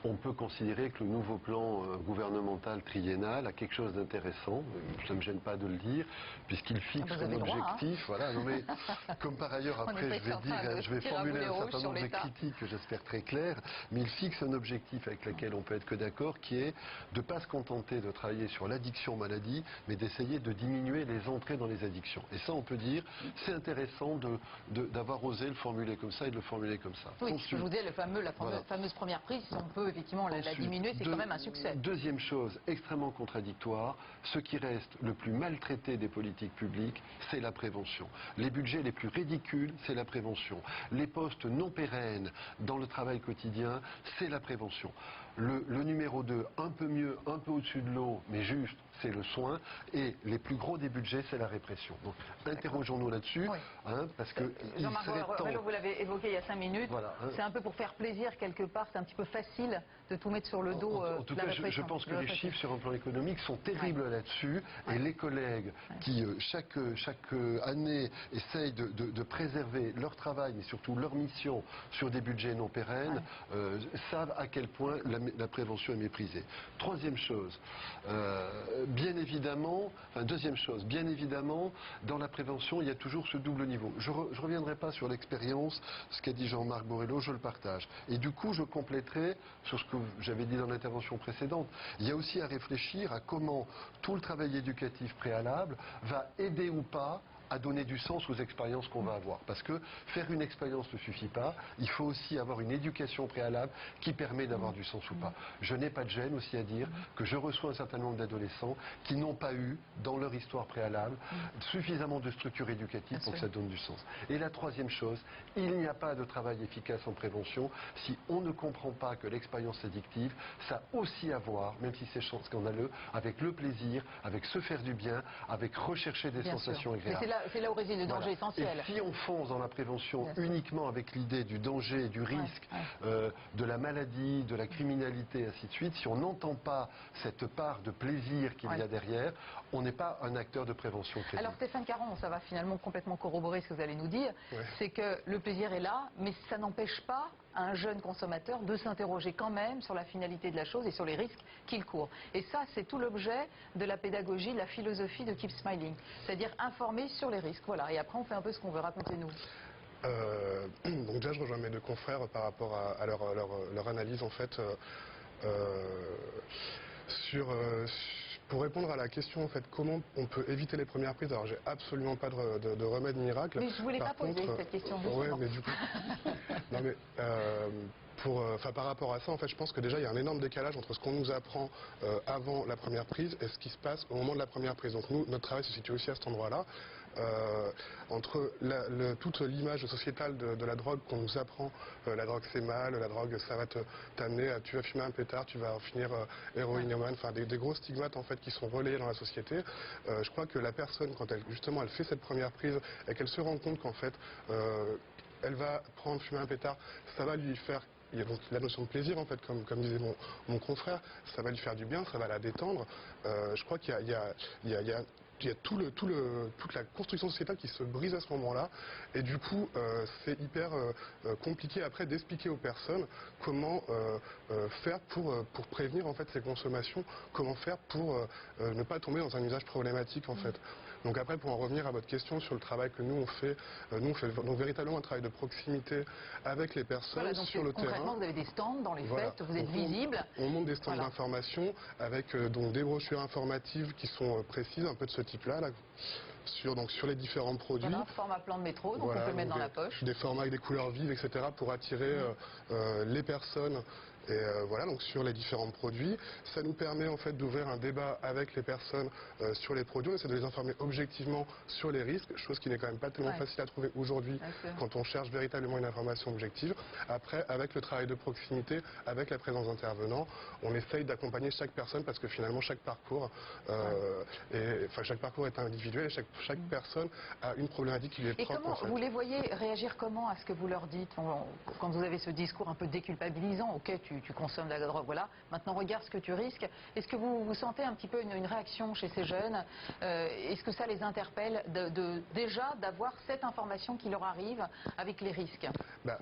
On peut considérer que le nouveau plan gouvernemental triennal a quelque chose d'intéressant, ça ne me gêne pas de le dire, puisqu'il fixe un objectif. Voilà, non mais, comme par ailleurs, après, je vais formuler un certain nombre de critiques que j'espère très claires, mais il fixe un objectif avec lequel on peut être que d'accord, qui est de ne pas se contenter de travailler sur l'addiction maladie, mais d'essayer de diminuer les entrées dans les addictions. Et ça, on peut dire, c'est intéressant d'avoir osé le formuler comme ça et de le formuler comme ça. Oui, je vous dis, la fameuse première prise, si on peut effectivement la diminuer, c'est quand même un succès. Deuxième chose, extrêmement contradictoire, ce qui reste le plus maltraité des politiques publiques, c'est la prévention. Les budgets les plus ridicules, c'est la prévention. Les postes non pérennes dans le travail quotidien, c'est la prévention. Le numéro 2, un peu mieux, un peu au-dessus de l'eau, mais juste, c'est le soin. Et les plus gros des budgets, c'est la répression. Donc, interrogeons-nous là-dessus, hein, parce que Jean-Marc Borello, vous l'avez évoqué il y a 5 minutes. Voilà, hein. C'est un peu pour faire plaisir quelque part. C'est un petit peu facile de tout mettre sur le dos. En tout cas, je pense que les chiffres sur un plan économique sont terribles là-dessus. Et les collègues qui, chaque année, essayent de préserver leur travail, mais surtout leur mission sur des budgets non pérennes, savent à quel point la prévention est méprisée. Troisième chose, deuxième chose, bien évidemment, dans la prévention, il y a toujours ce double niveau. Je ne reviendrai pas sur l'expérience, ce qu'a dit Jean-Marc Borello, je le partage. Et du coup, je compléterai sur ce que j'avais dit dans l'intervention précédente. Il y a aussi à réfléchir à comment tout le travail éducatif préalable va aider ou pas à donner du sens aux expériences qu'on va avoir. Parce que faire une expérience ne suffit pas, il faut aussi avoir une éducation préalable qui permet d'avoir du sens ou pas. Je n'ai pas de gêne aussi à dire que je reçois un certain nombre d'adolescents qui n'ont pas eu, dans leur histoire préalable, suffisamment de structure éducative pour que ça donne du sens. Et la troisième chose, il n'y a pas de travail efficace en prévention si on ne comprend pas que l'expérience addictive, ça a aussi à voir, même si c'est scandaleux, avec le plaisir, avec se faire du bien, avec rechercher des sensations agréables. C'est là où réside le danger essentiel. Et si on fonce dans la prévention uniquement avec l'idée du danger, du risque, de la maladie, de la criminalité, ainsi de suite, si on n'entend pas cette part de plaisir qu'il y a derrière, on n'est pas un acteur de prévention crédible. Alors Stéphane Caron, ça va finalement complètement corroborer ce que vous allez nous dire, c'est que le plaisir est là, mais ça n'empêche pas un jeune consommateur de s'interroger quand même sur la finalité de la chose et sur les risques qu'il court. Et ça, c'est tout l'objet de la pédagogie, de la philosophie de Keep Smiling. C'est-à-dire informer sur les risques. Voilà. Et après, on fait un peu ce qu'on veut. Racontez-nous. Donc déjà, je rejoins mes deux confrères par rapport à leur analyse, en fait, pour répondre à la question, en fait, comment on peut éviter les premières prises. Alors, j'ai absolument pas de remède miracle. Mais je voulais pas poser cette question. Ouais, mais du coup, non mais par rapport à ça, en fait, je pense que déjà il y a un énorme décalage entre ce qu'on nous apprend avant la première prise et ce qui se passe au moment de la première prise. Donc nous, notre travail se situe aussi à cet endroit-là. Entre toute l'image sociétale de la drogue qu'on nous apprend, la drogue c'est mal, la drogue ça va t'amener à tu vas fumer un pétard, tu vas en finir héroïnomane, enfin des gros stigmates en fait qui sont relayés dans la société. Je crois que la personne, quand elle fait cette première prise et qu'elle se rend compte qu'en fait elle va fumer un pétard, ça va lui faire. Il y a donc la notion de plaisir en fait, comme disait mon confrère, ça va lui faire du bien, ça va la détendre. Je crois qu'il y a toute la construction sociétale qui se brise à ce moment-là, et du coup c'est hyper compliqué après d'expliquer aux personnes comment faire pour prévenir en fait ces consommations, comment faire pour ne pas tomber dans un usage problématique en fait. Donc après, pour en revenir à votre question sur le travail que nous on fait donc véritablement un travail de proximité avec les personnes sur le terrain. Concrètement, vous avez des stands dans les fêtes, vous êtes visible. On monte des stands d'information avec donc des brochures informatives qui sont précises, un peu de ce type-là, sur les différents produits. Il y en a un format plan de métro, donc on peut le mettre dans la poche. Des formats avec des couleurs vives, etc. pour attirer les personnes. Et voilà, donc sur les différents produits, ça nous permet en fait d'ouvrir un débat avec les personnes sur les produits, on essaie de les informer objectivement sur les risques, chose qui n'est quand même pas tellement facile à trouver aujourd'hui quand on cherche véritablement une information objective. Après, avec le travail de proximité, avec la présence d'intervenants, on essaye d'accompagner chaque personne parce que finalement chaque parcours est individuel et chaque personne a une problématique qui lui est propre. Et comment vous les voyez réagir comment à ce que vous leur dites quand vous avez ce discours un peu déculpabilisant? Ok, tu consommes de la drogue, voilà. Maintenant, regarde ce que tu risques. Est-ce que vous sentez un petit peu une réaction chez ces jeunes? Est-ce que ça les interpelle déjà d'avoir cette information qui leur arrive avec les risques?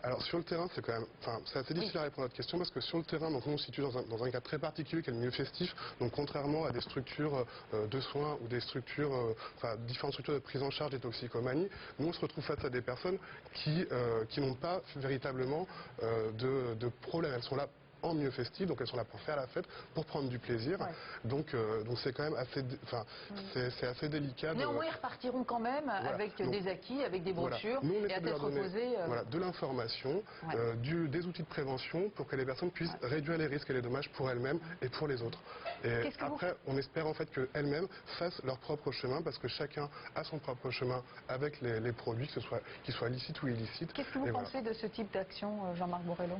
Alors sur le terrain, c'est quand même, c'est assez difficile à répondre à votre question parce que sur le terrain, donc nous on se situe dans un cas très particulier qui est le milieu festif. Donc contrairement à des structures de soins ou des structures, différentes structures de prise en charge des toxicomanies, nous on se retrouve face à des personnes qui n'ont pas véritablement de problème. Elles sont là en milieu festif, donc elles sont là pour faire la fête, pour prendre du plaisir. Donc c'est quand même assez, c'est assez délicat. Néanmoins, ils repartiront quand même avec des acquis, avec des brochures, nous, on et à tête reposée. De l'information, des outils de prévention pour que les personnes puissent réduire les risques et les dommages pour elles-mêmes et pour les autres. Et après, on espère en fait qu'elles-mêmes fassent leur propre chemin parce que chacun a son propre chemin avec les produits, qu'ils soient licites ou illicites. Qu'est-ce que vous pensez de ce type d'action, Jean-Marc Borrello?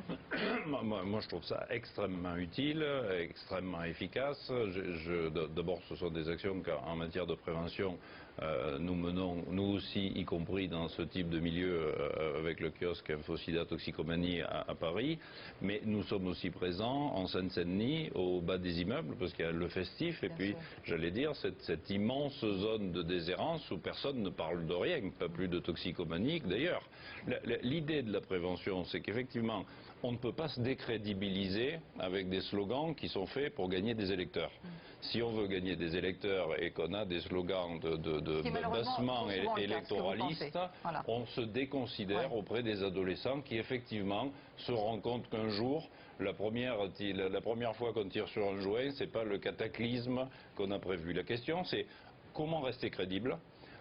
Moi, je trouve ça extrêmement utile, extrêmement efficace. D'abord, ce sont des actions qu'en matière de prévention, nous menons, nous aussi, y compris dans ce type de milieu, avec le kiosque Info-Sida Toxicomanie à Paris. Mais nous sommes aussi présents en Seine-Saint-Denis, au bas des immeubles, parce qu'il y a le festif, et puis, j'allais dire, cette immense zone de déshérence où personne ne parle de rien, pas plus de toxicomanie que d'ailleurs. L'idée de la prévention, c'est qu'effectivement, on ne peut pas se décrédibiliser avec des slogans qui sont faits pour gagner des électeurs. Si on veut gagner des électeurs et qu'on a des slogans de bassement électoralistes, on se déconsidère auprès des adolescents qui effectivement se rendent compte qu'un jour, la première fois qu'on tire sur un joint, c'est pas le cataclysme qu'on a prévu. La question c'est comment rester crédible,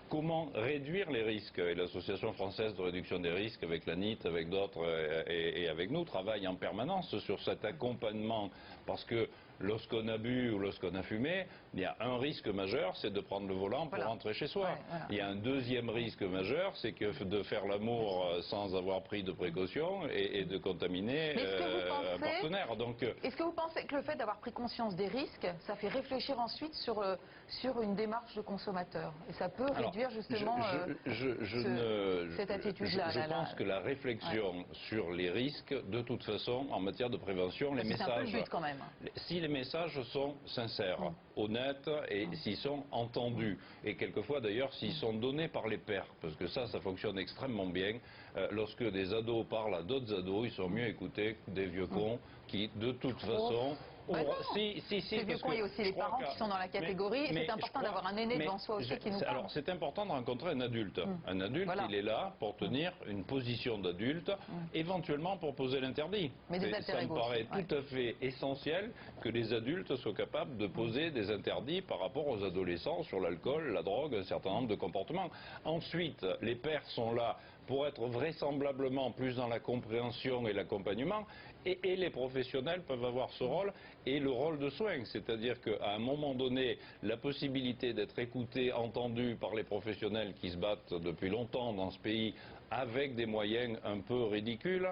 comment réduire les risques. Et l'Association française de réduction des risques, avec l'ANIT, avec d'autres et avec nous, travaille en permanence sur cet accompagnement, parce que lorsqu'on a bu ou lorsqu'on a fumé, il y a un risque majeur, c'est de prendre le volant pour rentrer chez soi. Il y a un deuxième risque majeur, c'est que de faire l'amour sans avoir pris de précautions et de contaminer un partenaire. Donc, est-ce que vous pensez que le fait d'avoir pris conscience des risques, ça fait réfléchir ensuite sur une démarche de consommateur? Et ça peut réduire justement cette attitude-là. Je pense que la réflexion sur les risques, de toute façon, en matière de prévention, les messages... C'est un peu le but quand même. Si les messages sont sincères, honnêtes et s'ils sont entendus, et quelquefois d'ailleurs s'ils sont donnés par les pairs, parce que ça fonctionne extrêmement bien. Lorsque des ados parlent à d'autres ados, ils sont mieux écoutés que des vieux cons qui, de toute façon... Ces vieux cons, il y a aussi les parents qui sont dans la catégorie. C'est important d'avoir un aîné devant soi aussi qui nous parle. Alors, c'est important de rencontrer un adulte. Un adulte, il est là pour tenir une position d'adulte, éventuellement pour poser l'interdit. Ça me paraît tout à fait essentiel que les adultes soient capables de poser des interdits par rapport aux adolescents sur l'alcool, la drogue, un certain nombre de comportements. Ensuite, les pères sont là pour être vraisemblablement plus dans la compréhension et l'accompagnement, et les professionnels peuvent avoir ce rôle et le rôle de soin, c'est-à-dire qu'à un moment donné, la possibilité d'être écouté, entendu par les professionnels qui se battent depuis longtemps dans ce pays avec des moyens un peu ridicules,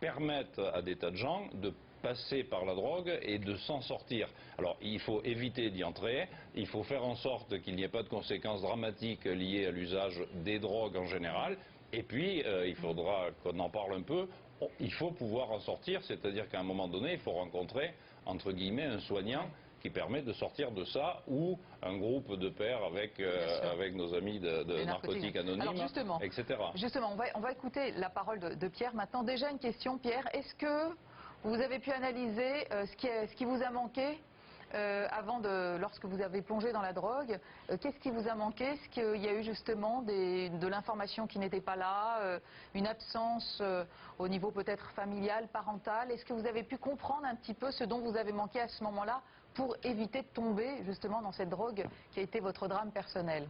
permettent à des tas de gens de passer par la drogue et de s'en sortir. Alors, il faut éviter d'y entrer, il faut faire en sorte qu'il n'y ait pas de conséquences dramatiques liées à l'usage des drogues en général, et puis il faudra qu'on en parle un peu. Il faut pouvoir en sortir, c'est-à-dire qu'à un moment donné, il faut rencontrer, entre guillemets, un soignant qui permet de sortir de ça, ou un groupe de pairs avec nos amis de Narcotiques Anonymes, etc. Justement, on va écouter la parole de Pierre maintenant. Déjà une question, Pierre, est-ce que vous avez pu analyser ce qui vous a manqué lorsque vous avez plongé dans la drogue? Qu'est-ce qui vous a manqué? Est-ce qu'il y a eu justement de l'information qui n'était pas là, une absence au niveau peut-être familial, parental? Est-ce que vous avez pu comprendre un petit peu ce dont vous avez manqué à ce moment-là pour éviter de tomber justement dans cette drogue qui a été votre drame personnel?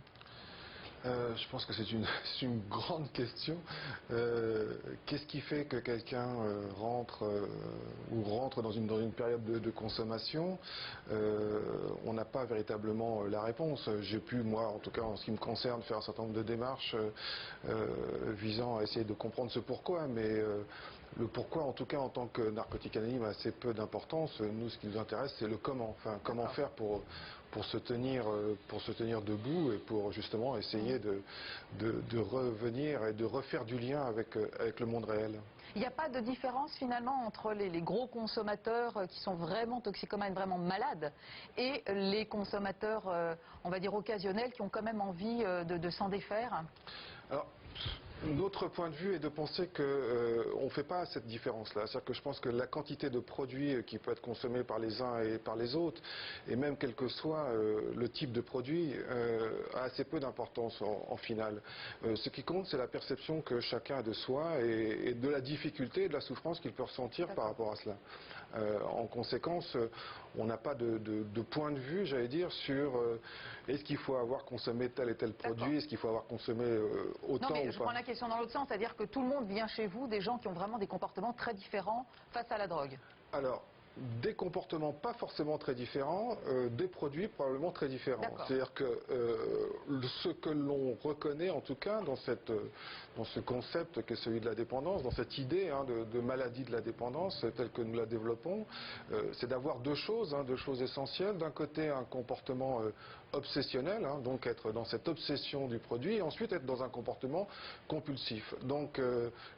Je pense que c'est une grande question. Qu'est-ce qui fait que quelqu'un rentre dans une période de consommation? On n'a pas véritablement la réponse. J'ai pu, moi, en tout cas en ce qui me concerne, faire un certain nombre de démarches visant à essayer de comprendre ce pourquoi, mais le pourquoi, en tout cas en tant que narcotique anonyme, a assez peu d'importance. Nous, ce qui nous intéresse, c'est le comment. Enfin, comment faire pour se tenir debout et pour justement essayer de revenir et de refaire du lien avec le monde réel. Il n'y a pas de différence finalement entre les gros consommateurs qui sont vraiment toxicomanes, vraiment malades, et les consommateurs, on va dire occasionnels, qui ont quand même envie de s'en défaire? Alors, notre point de vue est de penser qu'on ne fait pas cette différence-là. C'est-à-dire que je pense que la quantité de produits qui peut être consommée par les uns et par les autres, et même quel que soit le type de produit, a assez peu d'importance en finale. Ce qui compte, c'est la perception que chacun a de soi et de la difficulté et de la souffrance qu'il peut ressentir par rapport à cela. En conséquence, on n'a pas de point de vue, j'allais dire, sur est-ce qu'il faut avoir consommé tel et tel produit, est-ce qu'il faut avoir consommé autant ou pas. Je prends la question dans l'autre sens, c'est-à-dire que tout le monde vient chez vous, des gens qui ont vraiment des comportements très différents face à la drogue. Alors, des comportements pas forcément très différents, des produits probablement très différents. C'est-à-dire que ce que l'on reconnaît en tout cas dans ce concept qu'est celui de la dépendance, dans cette idée de maladie de la dépendance telle que nous la développons, c'est d'avoir deux choses essentielles. D'un côté, un comportement obsessionnel, donc être dans cette obsession du produit, et ensuite être dans un comportement compulsif. Donc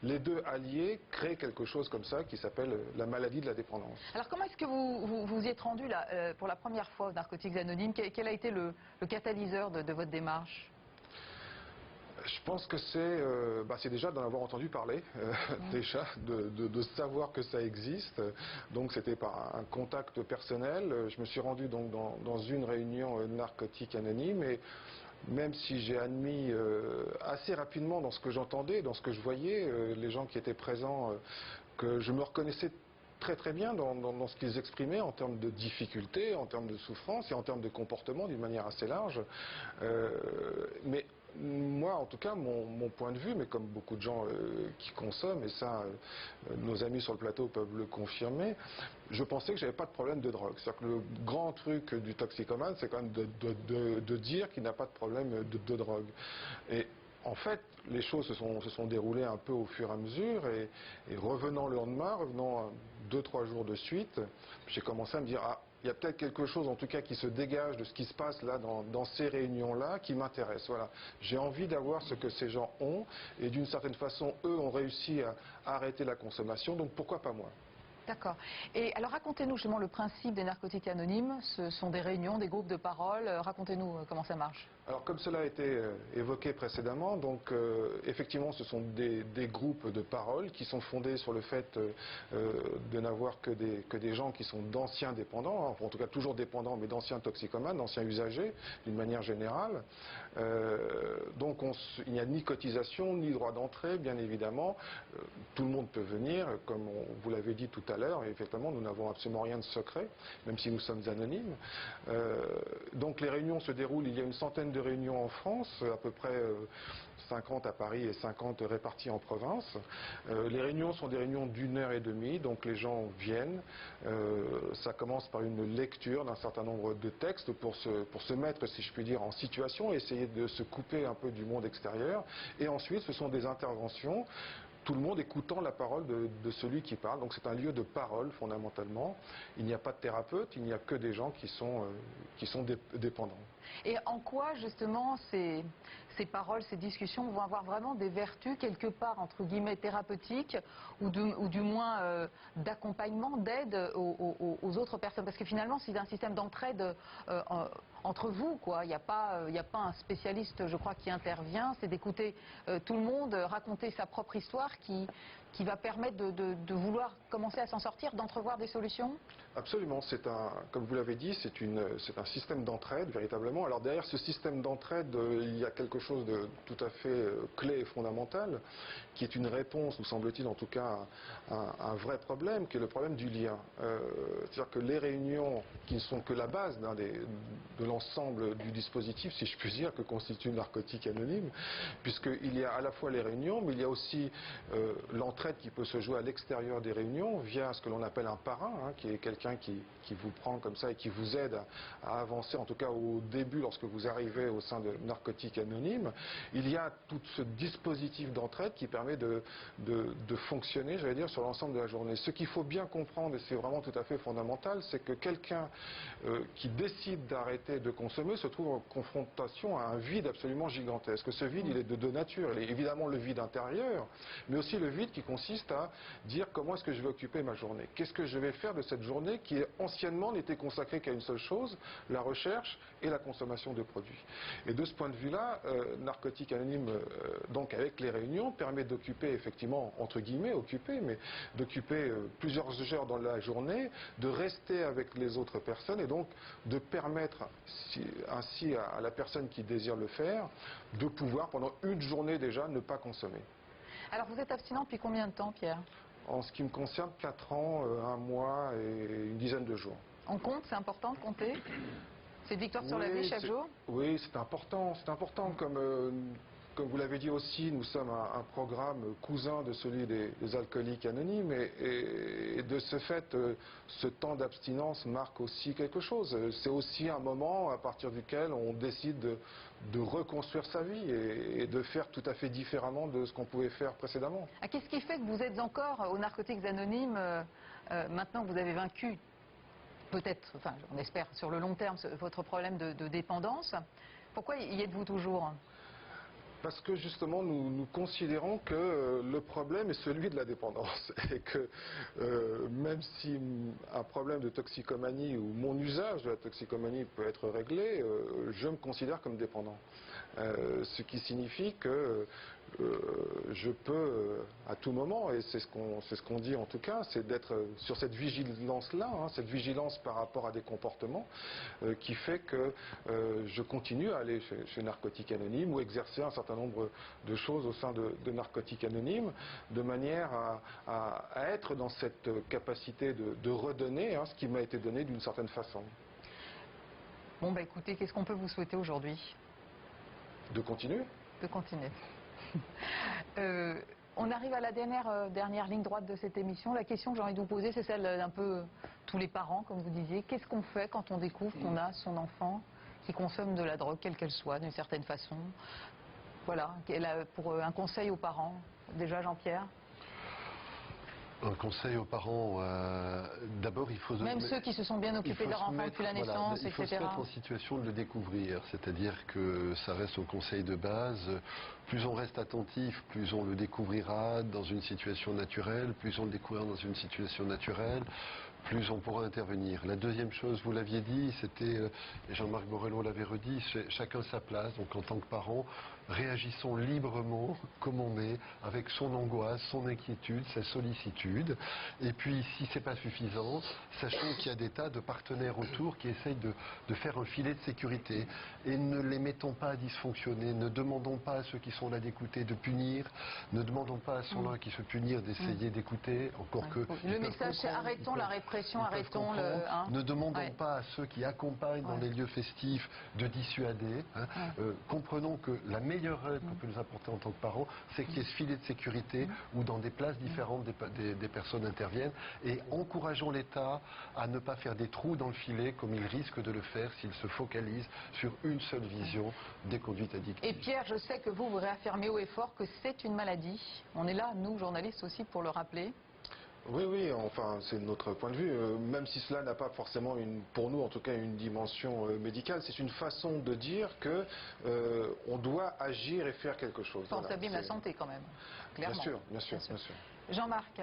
les deux alliés créent quelque chose comme ça qui s'appelle la maladie de la dépendance. Alors comment est-ce que vous y êtes rendu là, pour la première fois aux Narcotiques Anonymes? Quel a été le catalyseur de votre démarche? Je pense que c'est déjà d'en avoir entendu parler, déjà, de savoir que ça existe. Donc c'était par un contact personnel. Je me suis rendu donc dans une réunion narcotique anonyme, et même si j'ai admis assez rapidement dans ce que j'entendais, dans ce que je voyais, les gens qui étaient présents, que je me reconnaissais très très bien dans ce qu'ils exprimaient en termes de difficultés, en termes de souffrance et en termes de comportement d'une manière assez large. Mais moi, en tout cas, mon point de vue, mais comme beaucoup de gens qui consomment, et ça, nos amis sur le plateau peuvent le confirmer, je pensais que j'avais pas de problème de drogue. C'est-à-dire que le grand truc du toxicomane, c'est quand même de dire qu'il n'a pas de problème de drogue. Et en fait, les choses se sont déroulées un peu au fur et à mesure, et revenant le lendemain, revenant 2-3 jours de suite, j'ai commencé à me dire, ah, il y a peut-être quelque chose en tout cas qui se dégage de ce qui se passe là dans ces réunions-là qui m'intéresse. Voilà. J'ai envie d'avoir ce que ces gens ont, et d'une certaine façon, eux ont réussi à arrêter la consommation, donc pourquoi pas moi? D'accord. Et alors racontez-nous justement le principe des narcotiques anonymes. Ce sont des réunions, des groupes de parole. Racontez-nous comment ça marche. Alors comme cela a été évoqué précédemment, donc effectivement ce sont des groupes de parole qui sont fondés sur le fait de n'avoir que des gens qui sont d'anciens dépendants, hein, en tout cas toujours dépendants, mais d'anciens toxicomanes, d'anciens usagers d'une manière générale. Donc il n'y a ni cotisation, ni droit d'entrée, bien évidemment. Tout le monde peut venir, comme vous l'avez dit tout à l'heure, et effectivement nous n'avons absolument rien de secret, même si nous sommes anonymes. Donc les réunions se déroulent, il y a une centaine de réunions en France, à peu près 50 à Paris et 50 répartis en province. Les réunions sont des réunions d'1h30, donc les gens viennent. Ça commence par une lecture d'un certain nombre de textes pour se mettre, si je puis dire, en situation, essayer de se couper un peu du monde extérieur. Et ensuite, ce sont des interventions, tout le monde écoutant la parole de celui qui parle. Donc c'est un lieu de parole fondamentalement. Il n'y a pas de thérapeute, il n'y a que des gens qui sont dépendants. Et en quoi justement ces paroles, ces discussions vont avoir vraiment des vertus quelque part entre guillemets thérapeutiques ou du moins d'accompagnement, d'aide aux autres personnes? Parce que finalement c'est un système d'entraide entre vous, quoi. Il n'y a pas un spécialiste, je crois, qui intervient. C'est d'écouter tout le monde raconter sa propre histoire qui va permettre de vouloir commencer à s'en sortir, d'entrevoir des solutions? Absolument, comme vous l'avez dit, c'est un système d'entraide véritablement. Alors derrière ce système d'entraide, il y a quelque chose de tout à fait clé et fondamental, qui est une réponse, nous semble-t-il en tout cas, à un vrai problème, qui est le problème du lien. C'est-à-dire que les réunions, qui ne sont que la base de l'ensemble du dispositif, si je puis dire, que constitue Narcotique Anonyme, puisqu'il y a à la fois les réunions, mais il y a aussi l'entraide qui peut se jouer à l'extérieur des réunions via ce que l'on appelle un parrain, hein, qui est quelqu'un qui vous prend comme ça et qui vous aide à avancer, en tout cas au début lorsque vous arrivez au sein de Narcotique Anonyme. Il y a tout ce dispositif d'entraide qui permet de fonctionner, j'allais dire, sur l'ensemble de la journée. Ce qu'il faut bien comprendre, et c'est vraiment tout à fait fondamental, c'est que quelqu'un qui décide d'arrêter de consommer se trouve en confrontation à un vide absolument gigantesque. Ce vide, il est de deux natures. Il est évidemment le vide intérieur, mais aussi le vide qui consiste à dire comment est-ce que je vais occuper ma journée. Qu'est-ce que je vais faire de cette journée qui anciennement n'était consacrée qu'à une seule chose, la recherche et la consommation de produits. Et de ce point de vue-là, Narcotique Anonyme, donc avec les réunions, permet d'occuper effectivement, entre guillemets, mais d'occuper plusieurs heures dans la journée, de rester avec les autres personnes et donc de permettre ainsi à la personne qui désire le faire de pouvoir pendant une journée déjà ne pas consommer. Alors vous êtes abstinent depuis combien de temps, Pierre? En ce qui me concerne, 4 ans, 1 mois et une dizaine de jours. On compte, c'est important de compter? C'est une victoire sur la vie chaque jour? Oui, c'est important. C'est important. Comme vous l'avez dit aussi, nous sommes un programme cousin de celui des alcooliques anonymes et de ce fait, ce temps d'abstinence marque aussi quelque chose. C'est aussi un moment à partir duquel on décide de reconstruire sa vie et de faire tout à fait différemment de ce qu'on pouvait faire précédemment. Qu'est-ce qui fait que vous êtes encore aux Narcotiques Anonymes maintenant que vous avez vaincu peut-être, enfin on espère sur le long terme, votre problème de dépendance? Pourquoi y êtes-vous toujours? Parce que justement nous considérons que le problème est celui de la dépendance et que même si un problème de toxicomanie ou mon usage de la toxicomanie peut être réglé, je me considère comme dépendant. Ce qui signifie que je peux à tout moment, et c'est ce qu'on dit en tout cas, c'est d'être sur cette vigilance-là, cette vigilance par rapport à des comportements qui fait que je continue à aller chez Narcotiques Anonymes ou exercer un certain nombre de choses au sein de Narcotiques Anonymes, de manière à être dans cette capacité de redonner ce qui m'a été donné d'une certaine façon. Bon, bah écoutez, qu'est-ce qu'on peut vous souhaiter aujourd'hui? De continuer. De continuer. On arrive à la dernière ligne droite de cette émission. La question que j'ai envie de vous poser, c'est celle d'un peu tous les parents, comme vous disiez. Qu'est-ce qu'on fait quand on découvre qu'on a son enfant qui consomme de la drogue, quelle qu'elle soit, d'une certaine façon? Voilà, pour un conseil aux parents. Déjà, Jean-Pierre? Un conseil aux parents, d'abord il faut... Même ceux qui se sont bien occupés de leur enfant depuis la naissance, etc. Il faut se mettre en situation de le découvrir, c'est-à-dire que ça reste un conseil de base. Plus on reste attentif, plus on le découvrira dans une situation naturelle, plus on le découvrira dans une situation naturelle, plus on pourra intervenir. La deuxième chose, vous l'aviez dit, c'était, et Jean-Marc Borello l'avait redit, chacun sa place. Donc en tant que parent, réagissons librement comme on est, avec son angoisse, son inquiétude, sa sollicitude. Et puis si c'est pas suffisant, sachons qu'il y a des tas de partenaires autour qui essayent de faire un filet de sécurité. Et ne les mettons pas à dysfonctionner, ne demandons pas à ceux qui sont là d'écouter de punir, ne demandons pas à ceux-là qui se punir d'essayer d'écouter, encore que... Le message c'est arrêtons la répression, arrêtons le... Ne demandons pas à ceux qui accompagnent dans les lieux festifs de dissuader. Comprenons que la meilleure aide qu'on peut nous apporter en tant que parents, c'est qu'il y ait ce filet de sécurité où dans des places différentes des personnes interviennent, et encourageons l'État à ne pas faire des trous dans le filet comme il risque de le faire s'il se focalise sur une seule vision des conduites addictives. Et Pierre, je sais que vous réaffirmez haut et fort que c'est une maladie. On est là, nous, journalistes aussi, pour le rappeler. Oui, enfin, c'est notre point de vue. Même si cela n'a pas forcément, pour nous en tout cas, une dimension médicale, c'est une façon de dire que on doit agir et faire quelque chose. Ça abîme la santé quand même, clairement. Bien sûr. Jean-Marc,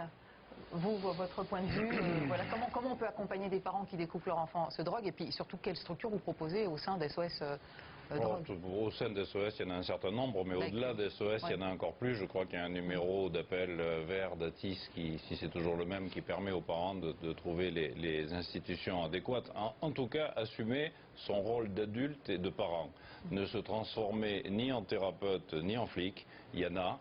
vous, votre point de vue, voilà, comment on peut accompagner des parents qui découvrent leur enfant se drogue, et puis surtout quelle structure vous proposez au sein d'SOS drogue? Au sein d'SOS, il y en a un certain nombre, mais au-delà d'SOS, il y en a encore plus. Je crois qu'il y a un numéro d'appel vert d'ATIS, si c'est toujours le même, qui permet aux parents de trouver les institutions adéquates. En tout cas, assumer son rôle d'adulte et de parent. Ne se transformer ni en thérapeute ni en flic. Il y en a.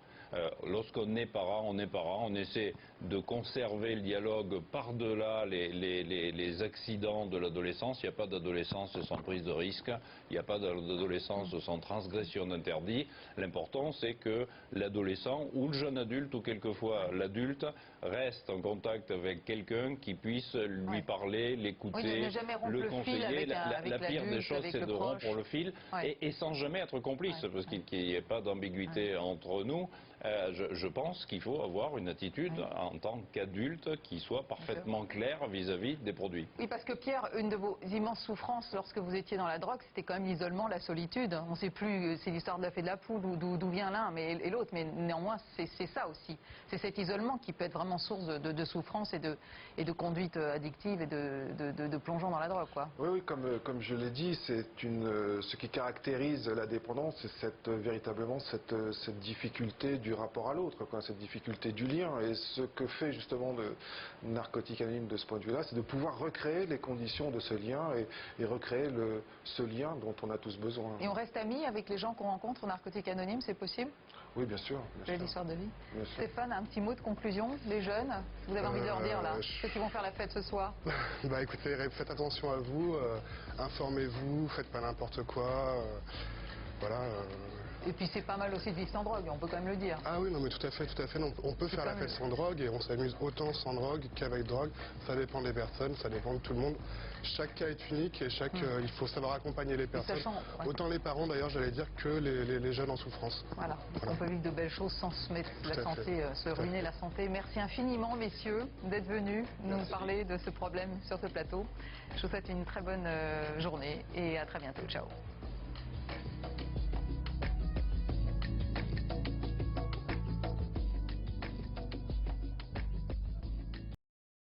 Lorsqu'on est parent, on essaie de conserver le dialogue par-delà les accidents de l'adolescence. Il n'y a pas d'adolescence sans prise de risque, il n'y a pas d'adolescence sans transgression d'interdit. L'important, c'est que l'adolescent ou le jeune adulte, ou quelquefois l'adulte, reste en contact avec quelqu'un qui puisse lui parler, l'écouter, le conseiller. La pire des choses, c'est de rompre le fil et sans jamais être complice, parce qu'il n'y ait pas d'ambiguïté entre nous. Je pense qu'il faut avoir une attitude en tant qu'adulte qui soit parfaitement claire vis-à-vis des produits. Oui, parce que Pierre, une de vos immenses souffrances lorsque vous étiez dans la drogue, c'était quand même l'isolement, la solitude. On ne sait plus, c'est l'histoire de la fée de la poule, d'où vient l'un et l'autre, mais néanmoins c'est ça aussi. C'est cet isolement qui peut être vraiment source de souffrance et de conduite addictive et de plongeon dans la drogue, quoi. Oui, comme je l'ai dit, ce qui caractérise la dépendance, c'est véritablement cette difficulté du rapport à l'autre, cette difficulté du lien. Et ce que fait justement Narcotiques Anonymes de ce point de vue-là, c'est de pouvoir recréer les conditions de ce lien et recréer ce lien dont on a tous besoin. Et on reste amis avec les gens qu'on rencontre au Narcotiques Anonymes, c'est possible? Oui, bien sûr. Belle histoire de vie. Stéphane, un petit mot de conclusion, les jeunes, vous avez envie de leur dire là, ceux qui vont faire la fête ce soir? Bah écoutez, faites attention à vous, informez-vous, faites pas n'importe quoi, voilà. Et puis c'est pas mal aussi de vivre sans drogue, on peut quand même le dire. Ah oui, non mais tout à fait, non, on peut faire la fête sans drogue et on s'amuse autant sans drogue qu'avec drogue. Ça dépend des personnes, ça dépend de tout le monde. Chaque cas est unique et il faut savoir accompagner les personnes. Autant les parents d'ailleurs, j'allais dire, que les jeunes en souffrance. Voilà. On peut vivre de belles choses sans se mettre la santé, se ruiner la santé. Merci infiniment messieurs d'être venus nous parler de ce problème sur ce plateau. Je vous souhaite une très bonne journée et à très bientôt. Ciao.